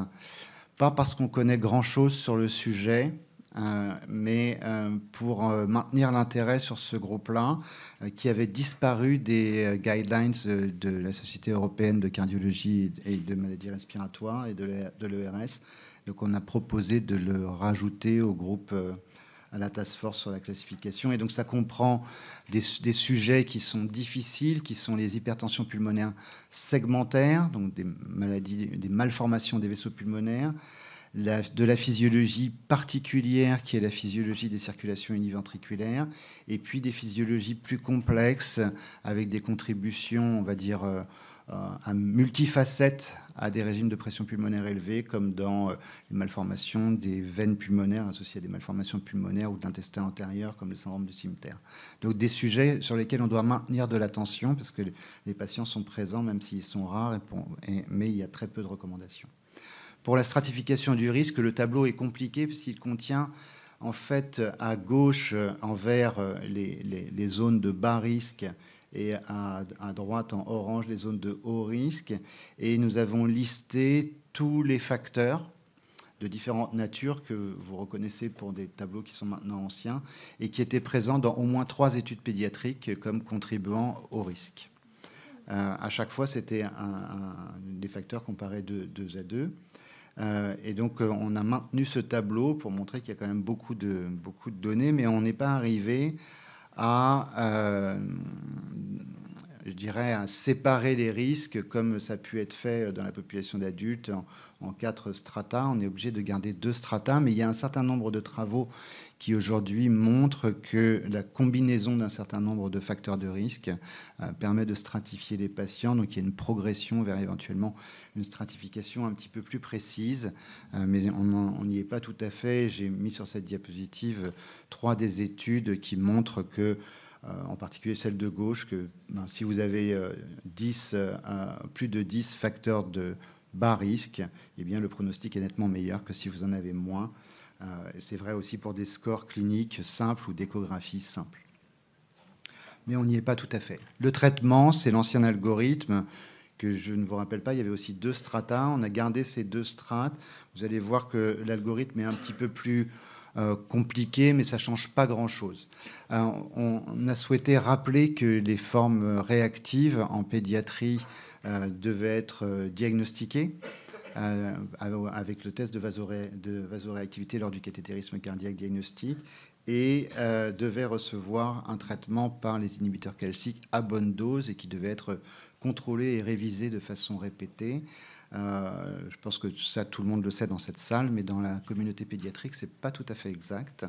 pas parce qu'on connaît grand-chose sur le sujet, mais pour maintenir l'intérêt sur ce groupe-là, qui avait disparu des guidelines de la Société européenne de cardiologie et de maladies respiratoires et de l'ERS. Donc on a proposé de le rajouter au groupe, à la task force sur la classification. Et donc ça comprend des sujets qui sont difficiles, qui sont les hypertensions pulmonaires segmentaires, donc des maladies, des malformations des vaisseaux pulmonaires, de la physiologie particulière qui est la physiologie des circulations univentriculaires, et puis des physiologies plus complexes avec des contributions, on va dire, à multifacettes à des régimes de pression pulmonaire élevée, comme dans les malformations des veines pulmonaires associées à des malformations pulmonaires ou de l'intestin antérieur, comme le syndrome du cimeterre. Donc des sujets sur lesquels on doit maintenir de l'attention, parce que les patients sont présents, même s'ils sont rares, mais il y a très peu de recommandations. Pour la stratification du risque, le tableau est compliqué puisqu'il contient en fait à gauche en vert les zones de bas risque et à droite en orange les zones de haut risque. Et nous avons listé tous les facteurs de différentes natures que vous reconnaissez pour des tableaux qui sont maintenant anciens et qui étaient présents dans au moins 3 études pédiatriques comme contribuant au risque. À chaque fois, c'était des facteurs comparés 2 à 2. Et donc, on a maintenu ce tableau pour montrer qu'il y a quand même beaucoup de données, mais on n'est pas arrivé à, je dirais, à séparer les risques comme ça a pu être fait dans la population d'adultes en 4 strata. On est obligé de garder 2 strata, mais il y a un certain nombre de travaux qui aujourd'hui montrent que la combinaison d'un certain nombre de facteurs de risque permet de stratifier les patients. Donc il y a une progression vers éventuellement une stratification un petit peu plus précise, mais on n'y est pas tout à fait. J'ai mis sur cette diapositive 3 des études qui montrent que, en particulier celle de gauche, que si vous avez plus de 10 facteurs de bas risque, eh bien, le pronostic est nettement meilleur que si vous en avez moins. C'est vrai aussi pour des scores cliniques simples ou d'échographie simple. Mais on n'y est pas tout à fait. Le traitement, c'est l'ancien algorithme que je ne vous rappelle pas. Il y avait aussi 2 strata. On a gardé ces 2 strates. Vous allez voir que l'algorithme est un petit peu plus compliqué, mais ça ne change pas grand-chose. On a souhaité rappeler que les formes réactives en pédiatrie devaient être diagnostiquées avec le test de vasoréactivité lors du cathétérisme cardiaque diagnostique et devait recevoir un traitement par les inhibiteurs calciques à bonne dose et qui devait être contrôlé et révisé de façon répétée. Je pense que ça, tout le monde le sait dans cette salle, mais dans la communauté pédiatrique, c'est pas tout à fait exact.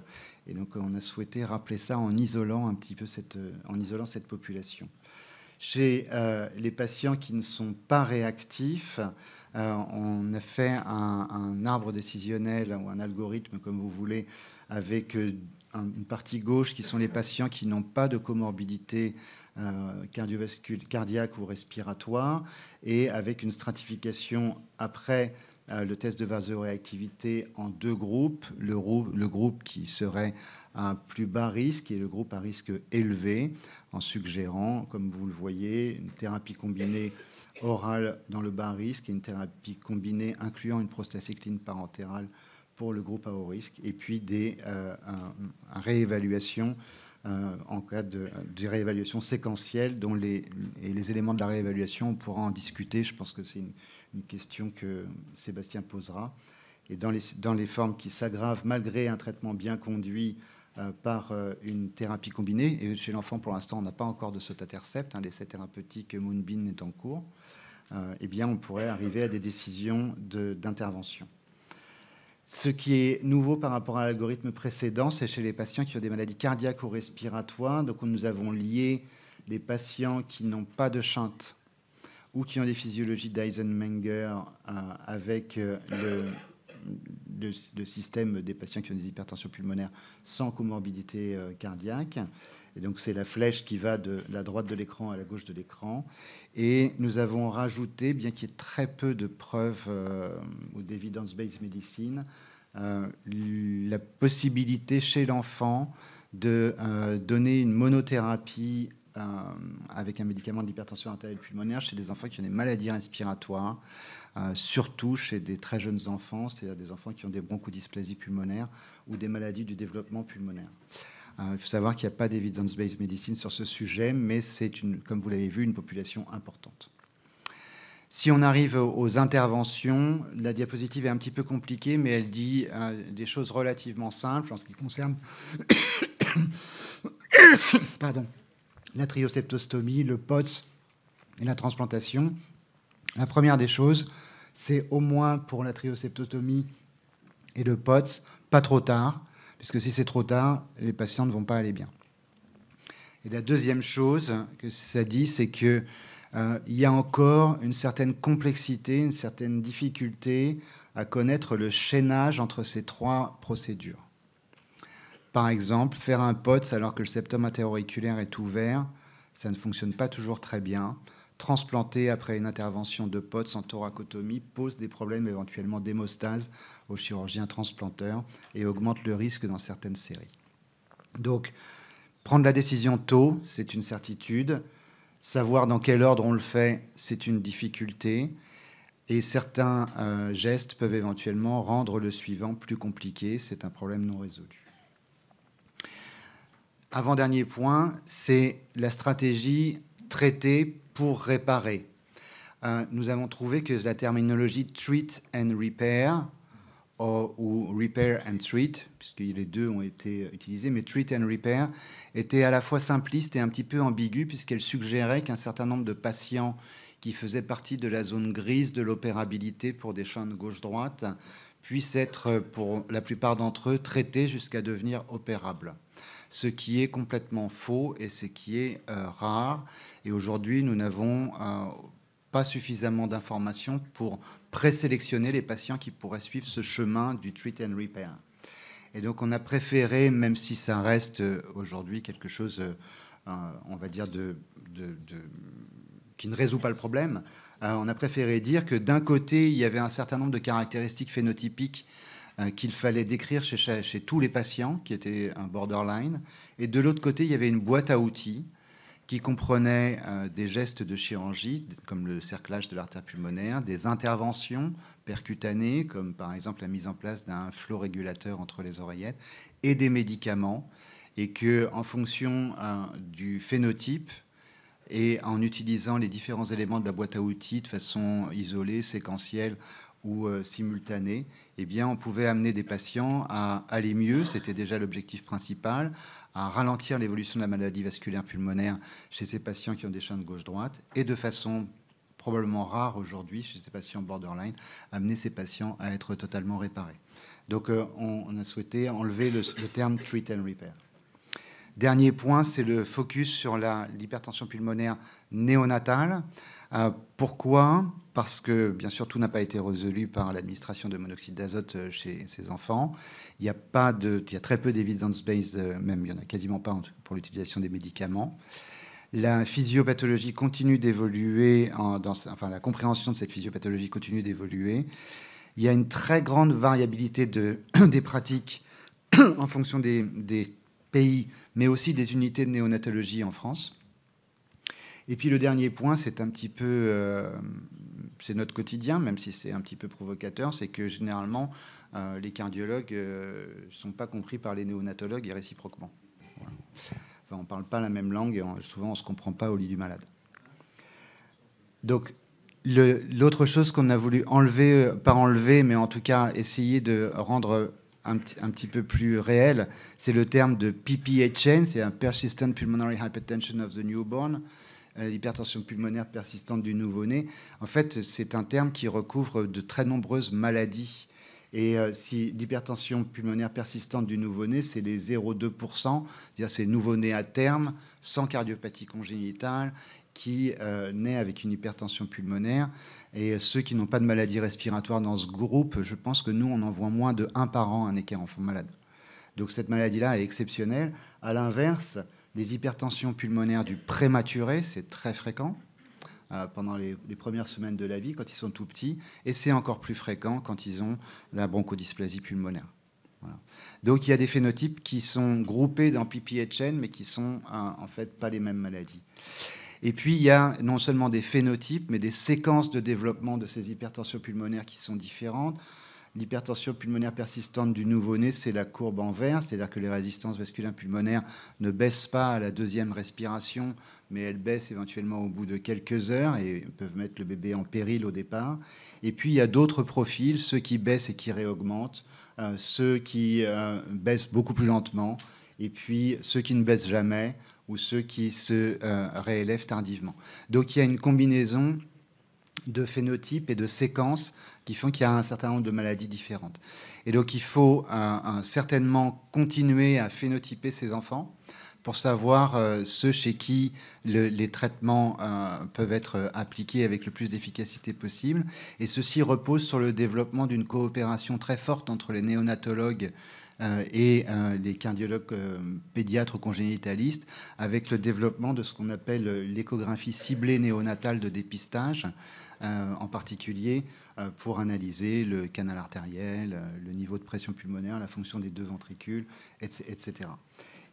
Et donc, on a souhaité rappeler ça en isolant un petit peu cette population. Chez les patients qui ne sont pas réactifs, on a fait un arbre décisionnel ou un algorithme, comme vous voulez, avec une partie gauche qui sont les patients qui n'ont pas de comorbidité cardiaque ou respiratoire, et avec une stratification après le test de vasoréactivité en 2 groupes, le groupe qui serait à plus bas risque et le groupe à risque élevé, en suggérant, comme vous le voyez, une thérapie combinée orale dans le bas risque et une thérapie combinée incluant une prostacycline parentérale pour le groupe à haut risque, et puis une réévaluation en cas de réévaluation séquentielle dont les éléments de la réévaluation, on pourra en discuter. Je pense que c'est une question que Sébastien posera. Et dans les formes qui s'aggravent malgré un traitement bien conduit par une thérapie combinée, et chez l'enfant pour l'instant on n'a pas encore de sotatercept, l'essai thérapeutique Moonbeam est en cours, eh bien on pourrait arriver à des décisions d'intervention. Ce qui est nouveau par rapport à l'algorithme précédent, c'est chez les patients qui ont des maladies cardiaques ou respiratoires. Donc, nous avons lié les patients qui n'ont pas de shunt ou qui ont des physiologies d'Eisenmenger avec le système des patients qui ont des hypertensions pulmonaires sans comorbidité cardiaque. Et donc, c'est la flèche qui va de la droite de l'écran à la gauche de l'écran. Et nous avons rajouté, bien qu'il y ait très peu de preuves ou d'evidence-based medicine, la possibilité chez l'enfant de donner une monothérapie avec un médicament d'hypertension artérielle pulmonaire chez des enfants qui ont des maladies respiratoires, surtout chez des très jeunes enfants, c'est-à-dire des enfants qui ont des bronchodysplasies pulmonaires ou des maladies du développement pulmonaire. Il faut savoir qu'il n'y a pas d'evidence-based medicine sur ce sujet, mais c'est, comme vous l'avez vu, une population importante. Si on arrive aux interventions, la diapositive est un petit peu compliquée, mais elle dit des choses relativement simples en ce qui concerne pardon, la tryoseptostomie, le POTS et la transplantation. La première des choses, c'est au moins pour la tryoseptostomie et le POTS, pas trop tard, puisque si c'est trop tard, les patients ne vont pas aller bien. Et la deuxième chose que ça dit, c'est que il y a encore une certaine complexité, une certaine difficulté à connaître le chaînage entre ces trois procédures. Par exemple, faire un POTS alors que le septum intra-auriculaire est ouvert, ça ne fonctionne pas toujours très bien. Transplanter après une intervention de POTS en thoracotomie pose des problèmes éventuellement d'hémostase aux chirurgiens transplanteurs et augmente le risque dans certaines séries. Donc, prendre la décision tôt, c'est une certitude. Savoir dans quel ordre on le fait, c'est une difficulté. Et certains gestes peuvent éventuellement rendre le suivant plus compliqué. C'est un problème non résolu. Avant-dernier point, c'est la stratégie traiter pour réparer. Nous avons trouvé que la terminologie treat and repair, ou repair and treat, puisque les deux ont été utilisés, mais treat and repair était à la fois simpliste et un petit peu ambiguë, puisqu'elle suggérait qu'un certain nombre de patients qui faisaient partie de la zone grise de l'opérabilité pour des champs de gauche-droite puissent être, pour la plupart d'entre eux, traités jusqu'à devenir opérables. Ce qui est complètement faux et ce qui est rare. Et aujourd'hui, nous n'avons pas suffisamment d'informations pour présélectionner les patients qui pourraient suivre ce chemin du treat and repair. Et donc, on a préféré, même si ça reste aujourd'hui quelque chose, on va dire, qui ne résout pas le problème, on a préféré dire que d'un côté, il y avait un certain nombre de caractéristiques phénotypiques qu'il fallait décrire chez tous les patients qui étaient un borderline. Et de l'autre côté, il y avait une boîte à outils qui comprenait des gestes de chirurgie, comme le cerclage de l'artère pulmonaire, des interventions percutanées, comme par exemple la mise en place d'un flow régulateur entre les oreillettes, et des médicaments, et qu'en fonction du phénotype, et en utilisant les différents éléments de la boîte à outils de façon isolée, séquentielle ou simultanée, eh bien, on pouvait amener des patients à aller mieux, c'était déjà l'objectif principal, à ralentir l'évolution de la maladie vasculaire pulmonaire chez ces patients qui ont des champs de gauche-droite, et de façon probablement rare aujourd'hui, chez ces patients borderline, amener ces patients à être totalement réparés. Donc, on a souhaité enlever le terme « treat and repair ». Dernier point, c'est le focus sur l'hypertension pulmonaire néonatale. Pourquoi ? Parce que, bien sûr, tout n'a pas été résolu par l'administration de monoxyde d'azote chez ces enfants. Il y a très peu d'évidence-based, même il n'y en a quasiment pas pour l'utilisation des médicaments. La physiopathologie continue d'évoluer, la compréhension de cette physiopathologie continue d'évoluer. Il y a une très grande variabilité des pratiques en fonction des pays, mais aussi des unités de néonatologie en France. Et puis le dernier point, c'est un petit peu, c'est notre quotidien, même si c'est un petit peu provocateur, c'est que généralement, les cardiologues ne sont pas compris par les néonatologues et réciproquement. Voilà. Enfin, on ne parle pas la même langue et souvent on ne se comprend pas au lit du malade. Donc, l'autre chose qu'on a voulu enlever, pas enlever, mais en tout cas essayer de rendre un petit peu plus réel, c'est le terme de PPHN, c'est un Persistent Pulmonary Hypertension of the Newborn, l'hypertension pulmonaire persistante du nouveau-né. En fait, c'est un terme qui recouvre de très nombreuses maladies. Et si l'hypertension pulmonaire persistante du nouveau-né, c'est les 0,2%, c'est-à-dire c'est nouveau-né à terme, sans cardiopathie congénitale, qui naît avec une hypertension pulmonaire. Et ceux qui n'ont pas de maladie respiratoire dans ce groupe, je pense que nous, on en voit moins de 1 par an un équerre enfant malade. Donc cette maladie-là est exceptionnelle. À l'inverse, les hypertensions pulmonaires du prématuré, c'est très fréquent pendant les premières semaines de la vie, quand ils sont tout petits, et c'est encore plus fréquent quand ils ont la bronchodysplasie pulmonaire. Voilà. Donc il y a des phénotypes qui sont groupés dans PPHN, mais qui sont en fait pas les mêmes maladies. Et puis il y a non seulement des phénotypes, mais des séquences de développement de ces hypertensions pulmonaires qui sont différentes. L'hypertension pulmonaire persistante du nouveau-né, c'est la courbe en vert, c'est-à-dire que les résistances vasculaires pulmonaires ne baissent pas à la deuxième respiration, mais elles baissent éventuellement au bout de quelques heures et peuvent mettre le bébé en péril au départ. Et puis il y a d'autres profils, ceux qui baissent et qui réaugmentent, ceux qui baissent beaucoup plus lentement, et puis ceux qui ne baissent jamais, ou ceux qui se réélèvent tardivement. Donc il y a une combinaison de phénotypes et de séquences qui font qu'il y a un certain nombre de maladies différentes. Et donc il faut certainement continuer à phénotyper ces enfants pour savoir ceux chez qui les traitements peuvent être appliqués avec le plus d'efficacité possible. Et ceci repose sur le développement d'une coopération très forte entre les néonatologues et les cardiologues pédiatres ou congénitalistes, avec le développement de ce qu'on appelle l'échographie ciblée néonatale de dépistage, en particulier pour analyser le canal artériel, le niveau de pression pulmonaire, la fonction des deux ventricules, etc.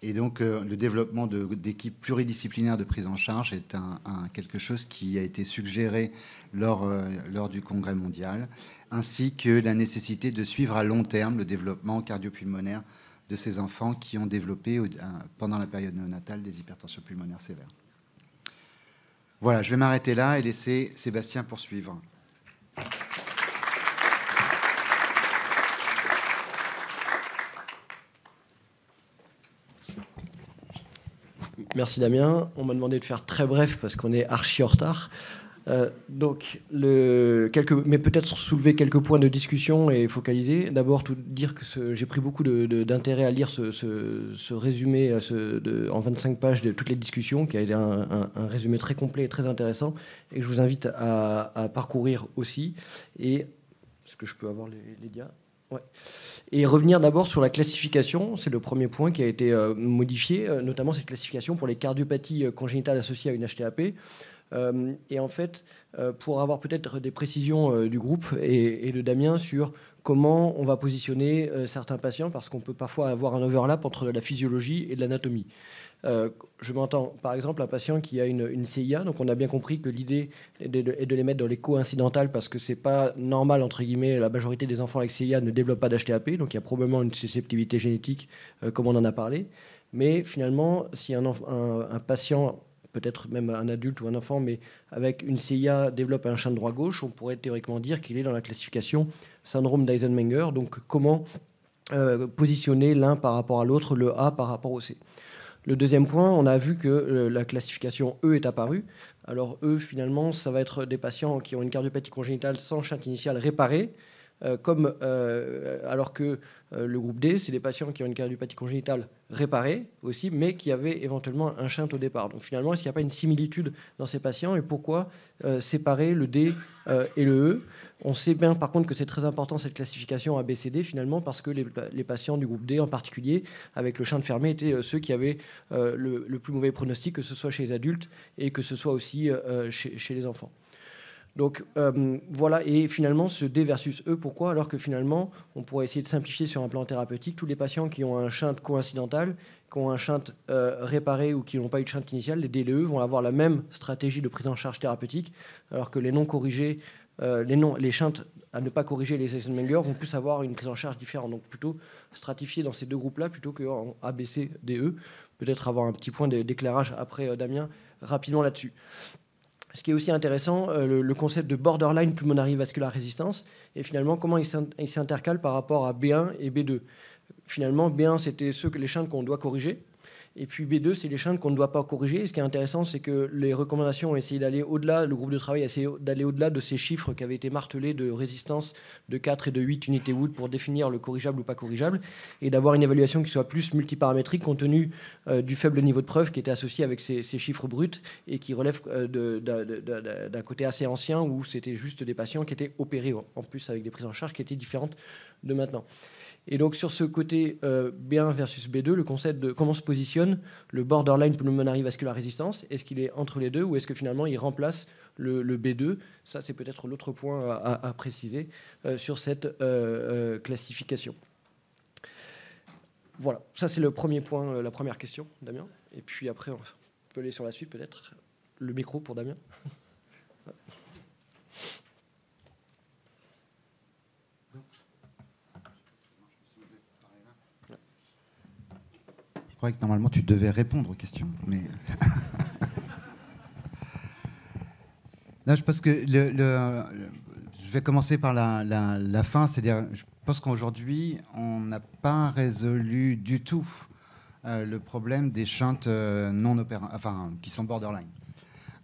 Et donc, le développement d'équipes pluridisciplinaires de prise en charge est quelque chose qui a été suggéré lors du Congrès mondial, ainsi que la nécessité de suivre à long terme le développement cardiopulmonaire de ces enfants qui ont développé, pendant la période néonatale, des hypertensions pulmonaires sévères. Voilà, je vais m'arrêter là et laisser Sébastien poursuivre. Merci Damien. On m'a demandé de faire très bref parce qu'on est archi en retard. Mais peut-être soulever quelques points de discussion et focaliser. D'abord, tout dire que j'ai pris beaucoup d'intérêt à lire ce résumé en 25 pages de toutes les discussions, qui a été un résumé très complet et très intéressant, et que je vous invite à parcourir aussi. Et est-ce que je peux avoir les dias ? Ouais. Et revenir d'abord sur la classification, c'est le premier point qui a été modifié, notamment cette classification pour les cardiopathies congénitales associées à une HTAP. Et en fait, pour avoir peut-être des précisions du groupe et de Damien sur comment on va positionner certains patients, parce qu'on peut parfois avoir un overlap entre la physiologie et de l'anatomie. Je m'entends, par exemple, un patient qui a une CIA, donc on a bien compris que l'idée est de les mettre dans les co-incidentales parce que c'est pas normal, entre guillemets, la majorité des enfants avec CIA ne développent pas d'HTAP, donc il y a probablement une susceptibilité génétique, comme on en a parlé. Mais finalement, si un patient, peut-être même un adulte ou un enfant, mais avec une CIA développe un shunt droit-gauche, on pourrait théoriquement dire qu'il est dans la classification syndrome d'Eisenmenger. Donc comment positionner l'un par rapport à l'autre, le A par rapport au C. Le deuxième point, on a vu que la classification E est apparue. Alors E, finalement, ça va être des patients qui ont une cardiopathie congénitale sans shunt initial réparé, alors que le groupe D, c'est des patients qui ont une cardiopathie congénitale réparée aussi, mais qui avaient éventuellement un shunt au départ. Donc finalement, est-ce qu'il n'y a pas une similitude dans ces patients et pourquoi séparer le D et le E? On sait bien par contre que c'est très important cette classification ABCD finalement parce que les patients du groupe D en particulier, avec le shunt fermé, étaient ceux qui avaient le plus mauvais pronostic, que ce soit chez les adultes et que ce soit aussi chez les enfants. Donc voilà, et finalement ce D versus E, pourquoi? Alors que finalement, on pourrait essayer de simplifier sur un plan thérapeutique, tous les patients qui ont un shunt coïncidental, qui ont un shunt réparé ou qui n'ont pas eu de shunt initial, les D et les E vont avoir la même stratégie de prise en charge thérapeutique, alors que les non corrigés, les shunts à ne pas corriger les Eisenmenger vont plus avoir une prise en charge différente. Donc plutôt stratifier dans ces deux groupes-là plutôt qu'en A, B, C, D, E. Peut-être avoir un petit point d'éclairage après Damien rapidement là-dessus. Ce qui est aussi intéressant, le concept de borderline pulmonary vascular resistance, et finalement comment il s'intercale par rapport à B1 et B2. Finalement, B1, c'était les shunts qu'on doit corriger, et puis B2, c'est les shunts qu'on ne doit pas corriger. Et ce qui est intéressant, c'est que les recommandations ont essayé d'aller au-delà, le groupe de travail a essayé d'aller au-delà de ces chiffres qui avaient été martelés de résistance de 4 et de 8 unités Wood pour définir le corrigeable ou pas corrigeable, et d'avoir une évaluation qui soit plus multiparamétrique compte tenu du faible niveau de preuve qui était associé avec ces chiffres bruts et qui relève d'un côté assez ancien où c'était juste des patients qui étaient opérés, en plus avec des prises en charge qui étaient différentes de maintenant. Et donc sur ce côté B1 versus B2, le concept de comment se positionne le borderline pulmonary vascular resistance, est-ce qu'il est entre les deux ou est-ce que finalement il remplace le B2? Ça c'est peut-être l'autre point à préciser sur cette classification. Voilà, ça c'est le premier point, la première question, Damien. Et puis après, on peut aller sur la suite peut-être. Le micro pour Damien. Je croyais que normalement tu devais répondre aux questions, mais... Non, je pense que je vais commencer par la fin, c'est-à-dire, je pense qu'aujourd'hui, on n'a pas résolu du tout le problème des chantes qui sont borderline.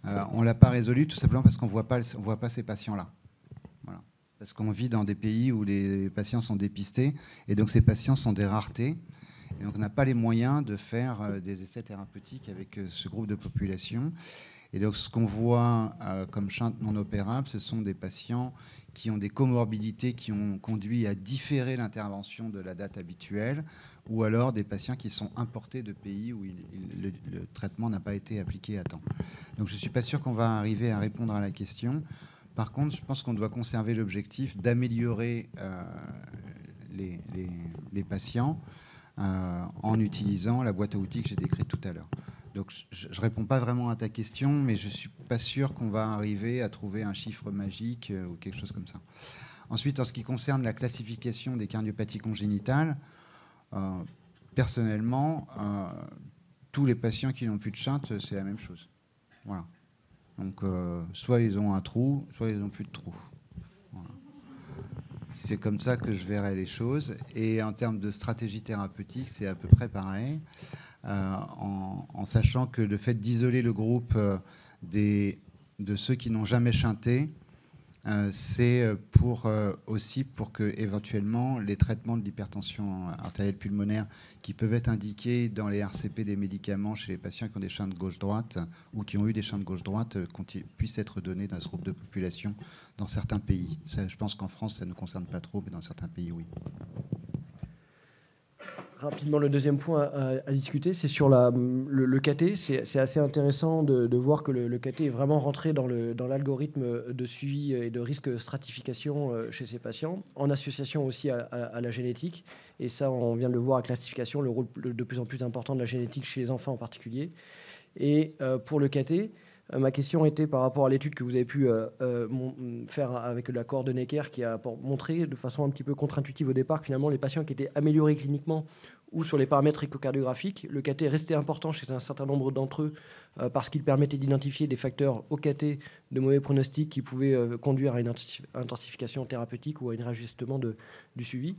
On l'a pas résolu tout simplement parce qu'on voit pas ces patients-là. Voilà. Parce qu'on vit dans des pays où les patients sont dépistés, et donc ces patients sont des raretés. Et donc on n'a pas les moyens de faire des essais thérapeutiques avec ce groupe de population. Et donc ce qu'on voit comme chantes non opérables, ce sont des patients qui ont des comorbidités qui ont conduit à différer l'intervention de la date habituelle, ou alors des patients qui sont importés de pays où le traitement n'a pas été appliqué à temps. Donc je ne suis pas sûr qu'on va arriver à répondre à la question. Par contre, je pense qu'on doit conserver l'objectif d'améliorer les patients en utilisant la boîte à outils que j'ai décrite tout à l'heure. Donc je ne réponds pas vraiment à ta question, mais je ne suis pas sûr qu'on va arriver à trouver un chiffre magique ou quelque chose comme ça. Ensuite, en ce qui concerne la classification des cardiopathies congénitales, personnellement, tous les patients qui n'ont plus de shunt, c'est la même chose. Voilà. Donc, soit ils ont un trou, soit ils n'ont plus de trou. Voilà. C'est comme ça que je verrais les choses. Et en termes de stratégie thérapeutique, c'est à peu près pareil. En sachant que le fait d'isoler le groupe de ceux qui n'ont jamais shunté, c'est aussi pour que éventuellement les traitements de l'hypertension artérielle pulmonaire qui peuvent être indiqués dans les RCP des médicaments chez les patients qui ont des shunts gauche-droite ou qui ont eu des shunts gauche-droite puissent être donnés dans ce groupe de population dans certains pays. Ça, je pense qu'en France, ça ne concerne pas trop, mais dans certains pays, oui. Rapidement, le deuxième point à discuter, c'est sur le KT. C'est assez intéressant de voir que le KT est vraiment rentré dans l'algorithme de suivi et de risque stratification chez ces patients, en association aussi à la génétique. Et ça, on vient de le voir à classification, le rôle de plus en plus important de la génétique chez les enfants en particulier. Et pour le KT, ma question était par rapport à l'étude que vous avez pu faire avec l'accord de Necker, qui a montré de façon un petit peu contre-intuitive au départ que finalement les patients qui étaient améliorés cliniquement ou sur les paramètres échocardiographiques, le KT restait important chez un certain nombre d'entre eux parce qu'il permettait d'identifier des facteurs au KT de mauvais pronostic qui pouvaient conduire à une intensification thérapeutique ou à un réajustement du suivi.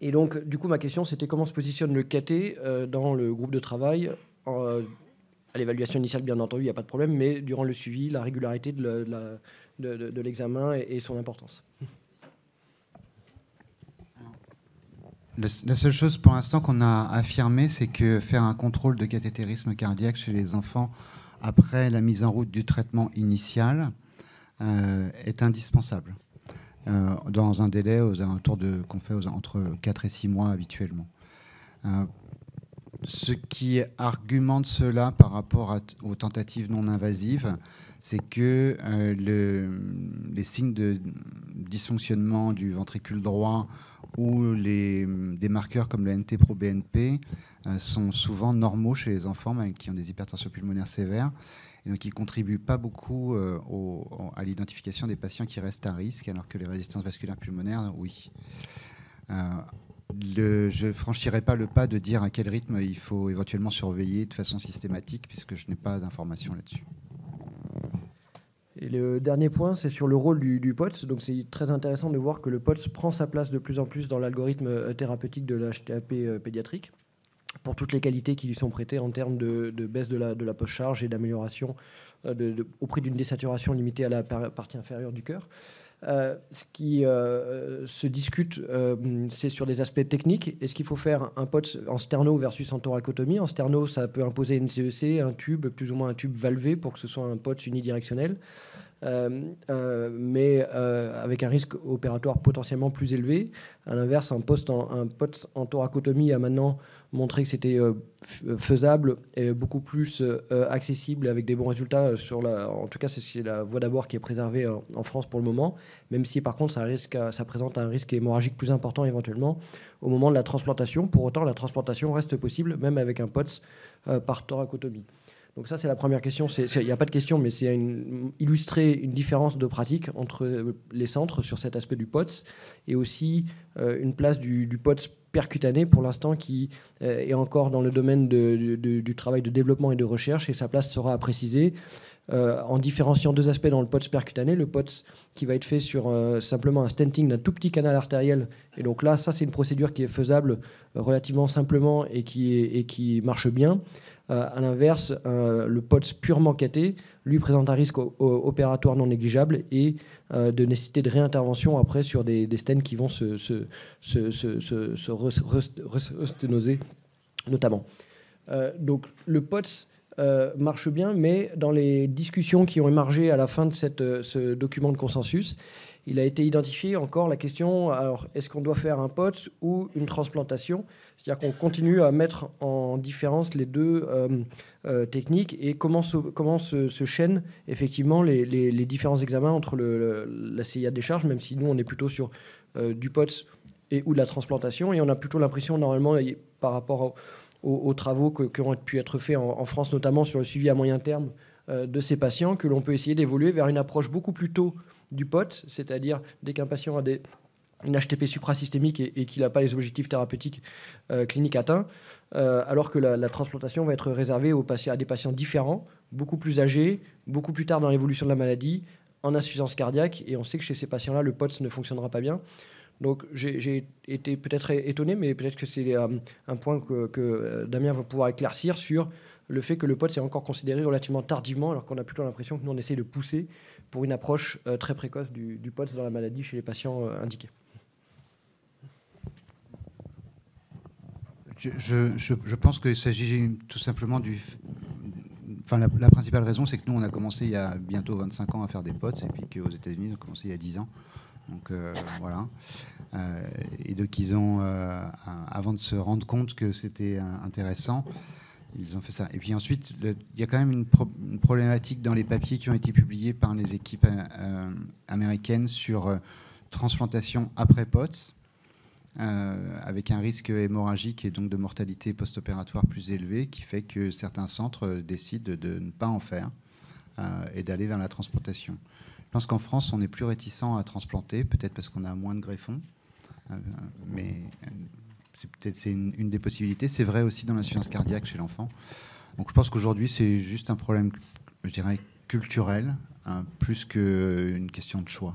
Et donc, du coup, ma question, c'était comment se positionne le KT dans le groupe de travail à l'évaluation initiale, bien entendu, il n'y a pas de problème, mais durant le suivi, la régularité de l'examen et son importance. La seule chose pour l'instant qu'on a affirmé, c'est que faire un contrôle de cathétérisme cardiaque chez les enfants après la mise en route du traitement initial est indispensable dans un délai aux alentours qu'on fait entre 4 et 6 mois habituellement. Ce qui argumente cela par rapport aux tentatives non invasives, c'est que les signes de dysfonctionnement du ventricule droit ou des marqueurs comme le NT-proBNP sont souvent normaux chez les enfants même qui ont des hypertensions pulmonaires sévères. Et donc, ils ne contribuent pas beaucoup à l'identification des patients qui restent à risque, alors que les résistances vasculaires pulmonaires, oui. Je ne franchirai pas le pas de dire à quel rythme il faut éventuellement surveiller de façon systématique, puisque je n'ai pas d'informations là-dessus. Et le dernier point, c'est sur le rôle du POTS. Donc c'est très intéressant de voir que le POTS prend sa place de plus en plus dans l'algorithme thérapeutique de l'HTAP pédiatrique, pour toutes les qualités qui lui sont prêtées en termes de baisse de la post-charge et d'amélioration au prix d'une désaturation limitée à la partie inférieure du cœur. Ce qui se discute, c'est sur des aspects techniques. Est-ce qu'il faut faire un POTS en sterno versus en thoracotomie? En sterno, ça peut imposer une CEC, un tube, plus ou moins un tube valvé, pour que ce soit un POTS unidirectionnel. mais avec un risque opératoire potentiellement plus élevé. À l'inverse, un POTS en thoracotomie a maintenant montré que c'était faisable et beaucoup plus accessible avec des bons résultats. En tout cas, c'est la voie d'abord qui est préservée en France pour le moment, même si par contre ça présente un risque hémorragique plus important éventuellement au moment de la transplantation. Pour autant, la transplantation reste possible même avec un POTS par thoracotomie. Donc ça, c'est la première question. Il n'y a pas de question, mais c'est illustrer une différence de pratique entre les centres sur cet aspect du POTS et aussi une place du POTS percutané pour l'instant qui est encore dans le domaine du travail de développement et de recherche, et sa place sera à préciser en différenciant deux aspects dans le POTS percutané. Le POTS qui va être fait sur simplement un stenting d'un tout petit canal artériel, et donc là, ça c'est une procédure qui est faisable relativement simplement et qui marche bien. À l'inverse, le POTS purement cathé, lui, présente un risque opératoire non négligeable et de nécessité de réintervention après sur des stents qui vont se resténoser notamment. Donc le POTS marche bien, mais dans les discussions qui ont émergé à la fin de ce document de consensus, il a été identifié encore la question, alors est-ce qu'on doit faire un POTS ou une transplantation? C'est-à-dire qu'on continue à mettre en différence les deux techniques et comment se chaînent effectivement les différents examens entre la CIA de décharge, même si nous on est plutôt sur du POTS ou de la transplantation, et on a plutôt l'impression normalement par rapport aux travaux qui ont pu être faits en France, notamment sur le suivi à moyen terme de ces patients, que l'on peut essayer d'évoluer vers une approche beaucoup plus tôt du POTS, c'est-à-dire dès qu'un patient a une HTP suprasystémique et qu'il n'a pas les objectifs thérapeutiques cliniques atteints, alors que la transplantation va être réservée à des patients différents, beaucoup plus âgés, beaucoup plus tard dans l'évolution de la maladie, en insuffisance cardiaque, et on sait que chez ces patients-là, le POTS ne fonctionnera pas bien. Donc j'ai été peut-être étonné, mais peut-être que c'est un point que Damien va pouvoir éclaircir sur le fait que le POTS est encore considéré relativement tardivement, alors qu'on a plutôt l'impression que nous on essaye de pousser pour une approche très précoce du POTS dans la maladie chez les patients indiqués. Je pense qu'il s'agit tout simplement la principale raison, c'est que nous, on a commencé il y a bientôt 25 ans à faire des POTS, et puis qu'aux États-Unis, on a commencé il y a 10 ans. Donc voilà. Et donc ils ont, avant de se rendre compte que c'était intéressant, ils ont fait ça. Et puis ensuite, il y a quand même une problématique dans les papiers qui ont été publiés par les équipes américaines sur transplantation après POTS, avec un risque hémorragique et donc de mortalité post-opératoire plus élevé, qui fait que certains centres décident de ne pas en faire et d'aller vers la transplantation. Je pense qu'en France, on est plus réticent à transplanter, peut-être parce qu'on a moins de greffons, mais c'est une des possibilités. C'est vrai aussi dans l'insuffisance cardiaque chez l'enfant. Donc je pense qu'aujourd'hui, c'est juste un problème, je dirais, culturel, plus qu'une question de choix.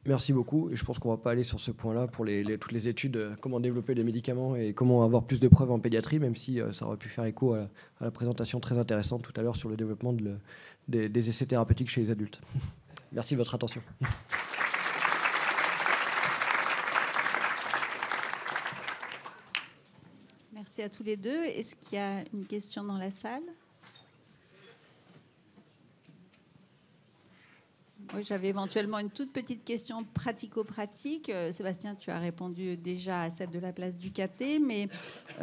Merci beaucoup. Et je pense qu'on ne va pas aller sur ce point-là pour toutes les études, comment développer les médicaments et comment avoir plus de preuves en pédiatrie, même si ça aurait pu faire écho à la présentation très intéressante tout à l'heure sur le développement des essais thérapeutiques chez les adultes. Merci de votre attention. Merci à tous les deux. Est-ce qu'il y a une question dans la salle ? Oui, j'avais éventuellement une toute petite question pratico-pratique. Sébastien, tu as répondu déjà à celle de la place du caté, mais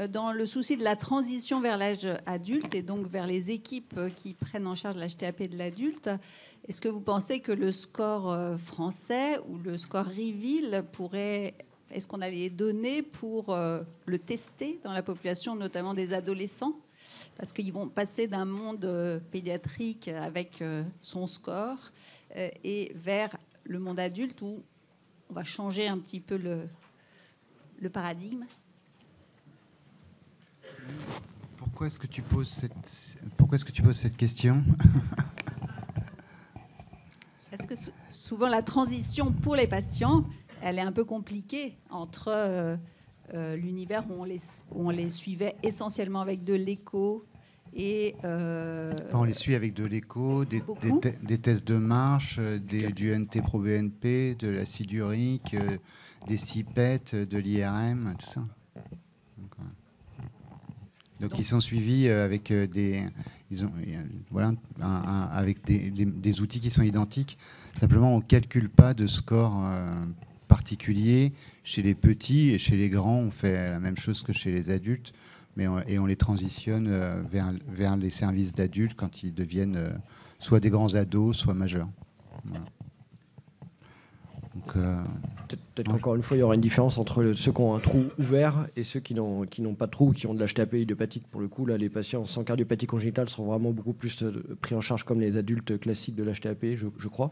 dans le souci de la transition vers l'âge adulte et donc vers les équipes qui prennent en charge l'HTAP de l'adulte, est-ce que vous pensez que le score français ou le score Reveal est-ce qu'on a les données pour le tester dans la population, notamment des adolescents ? Parce qu'ils vont passer d'un monde pédiatrique avec son score et vers le monde adulte où on va changer un petit peu le paradigme. Pourquoi est-ce que tu poses cette question ? Parce que souvent la transition pour les patients, elle est un peu compliquée entre l'univers où on les suivait essentiellement avec de l'écho. On les suit avec de l'écho, des tests de marche, du NT-proBNP, de l'acide urique, des CIPET, de l'IRM, tout ça. Donc ils sont suivis avec voilà, avec des outils qui sont identiques. Simplement, on ne calcule pas de score particulier. Chez les petits et chez les grands, on fait la même chose que chez les adultes, mais on les transitionne vers les services d'adultes quand ils deviennent soit des grands ados, soit majeurs. Voilà. Peut-être qu'encore une fois, il y aura une différence entre ceux qui ont un trou ouvert et ceux qui n'ont pas de trou, qui ont de l'HTAP idiopathique. Pour le coup, là, les patients sans cardiopathie congénitale sont vraiment beaucoup plus pris en charge comme les adultes classiques de l'HTAP, je crois.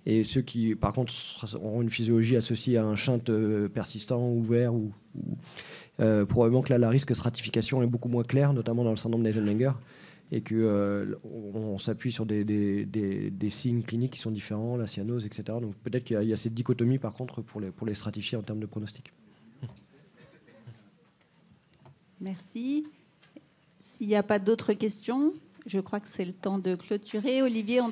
Et ceux qui, par contre, auront une physiologie associée à un shunt persistant, ouvert, probablement que là, la risque stratification est beaucoup moins claire, notamment dans le syndrome d'Eisenmenger, et qu'on s'appuie sur des signes cliniques qui sont différents, la cyanose, etc. Donc peut-être qu'il y a cette dichotomie, par contre, pour les stratifier en termes de pronostic. Merci. S'il n'y a pas d'autres questions, je crois que c'est le temps de clôturer. Olivier, on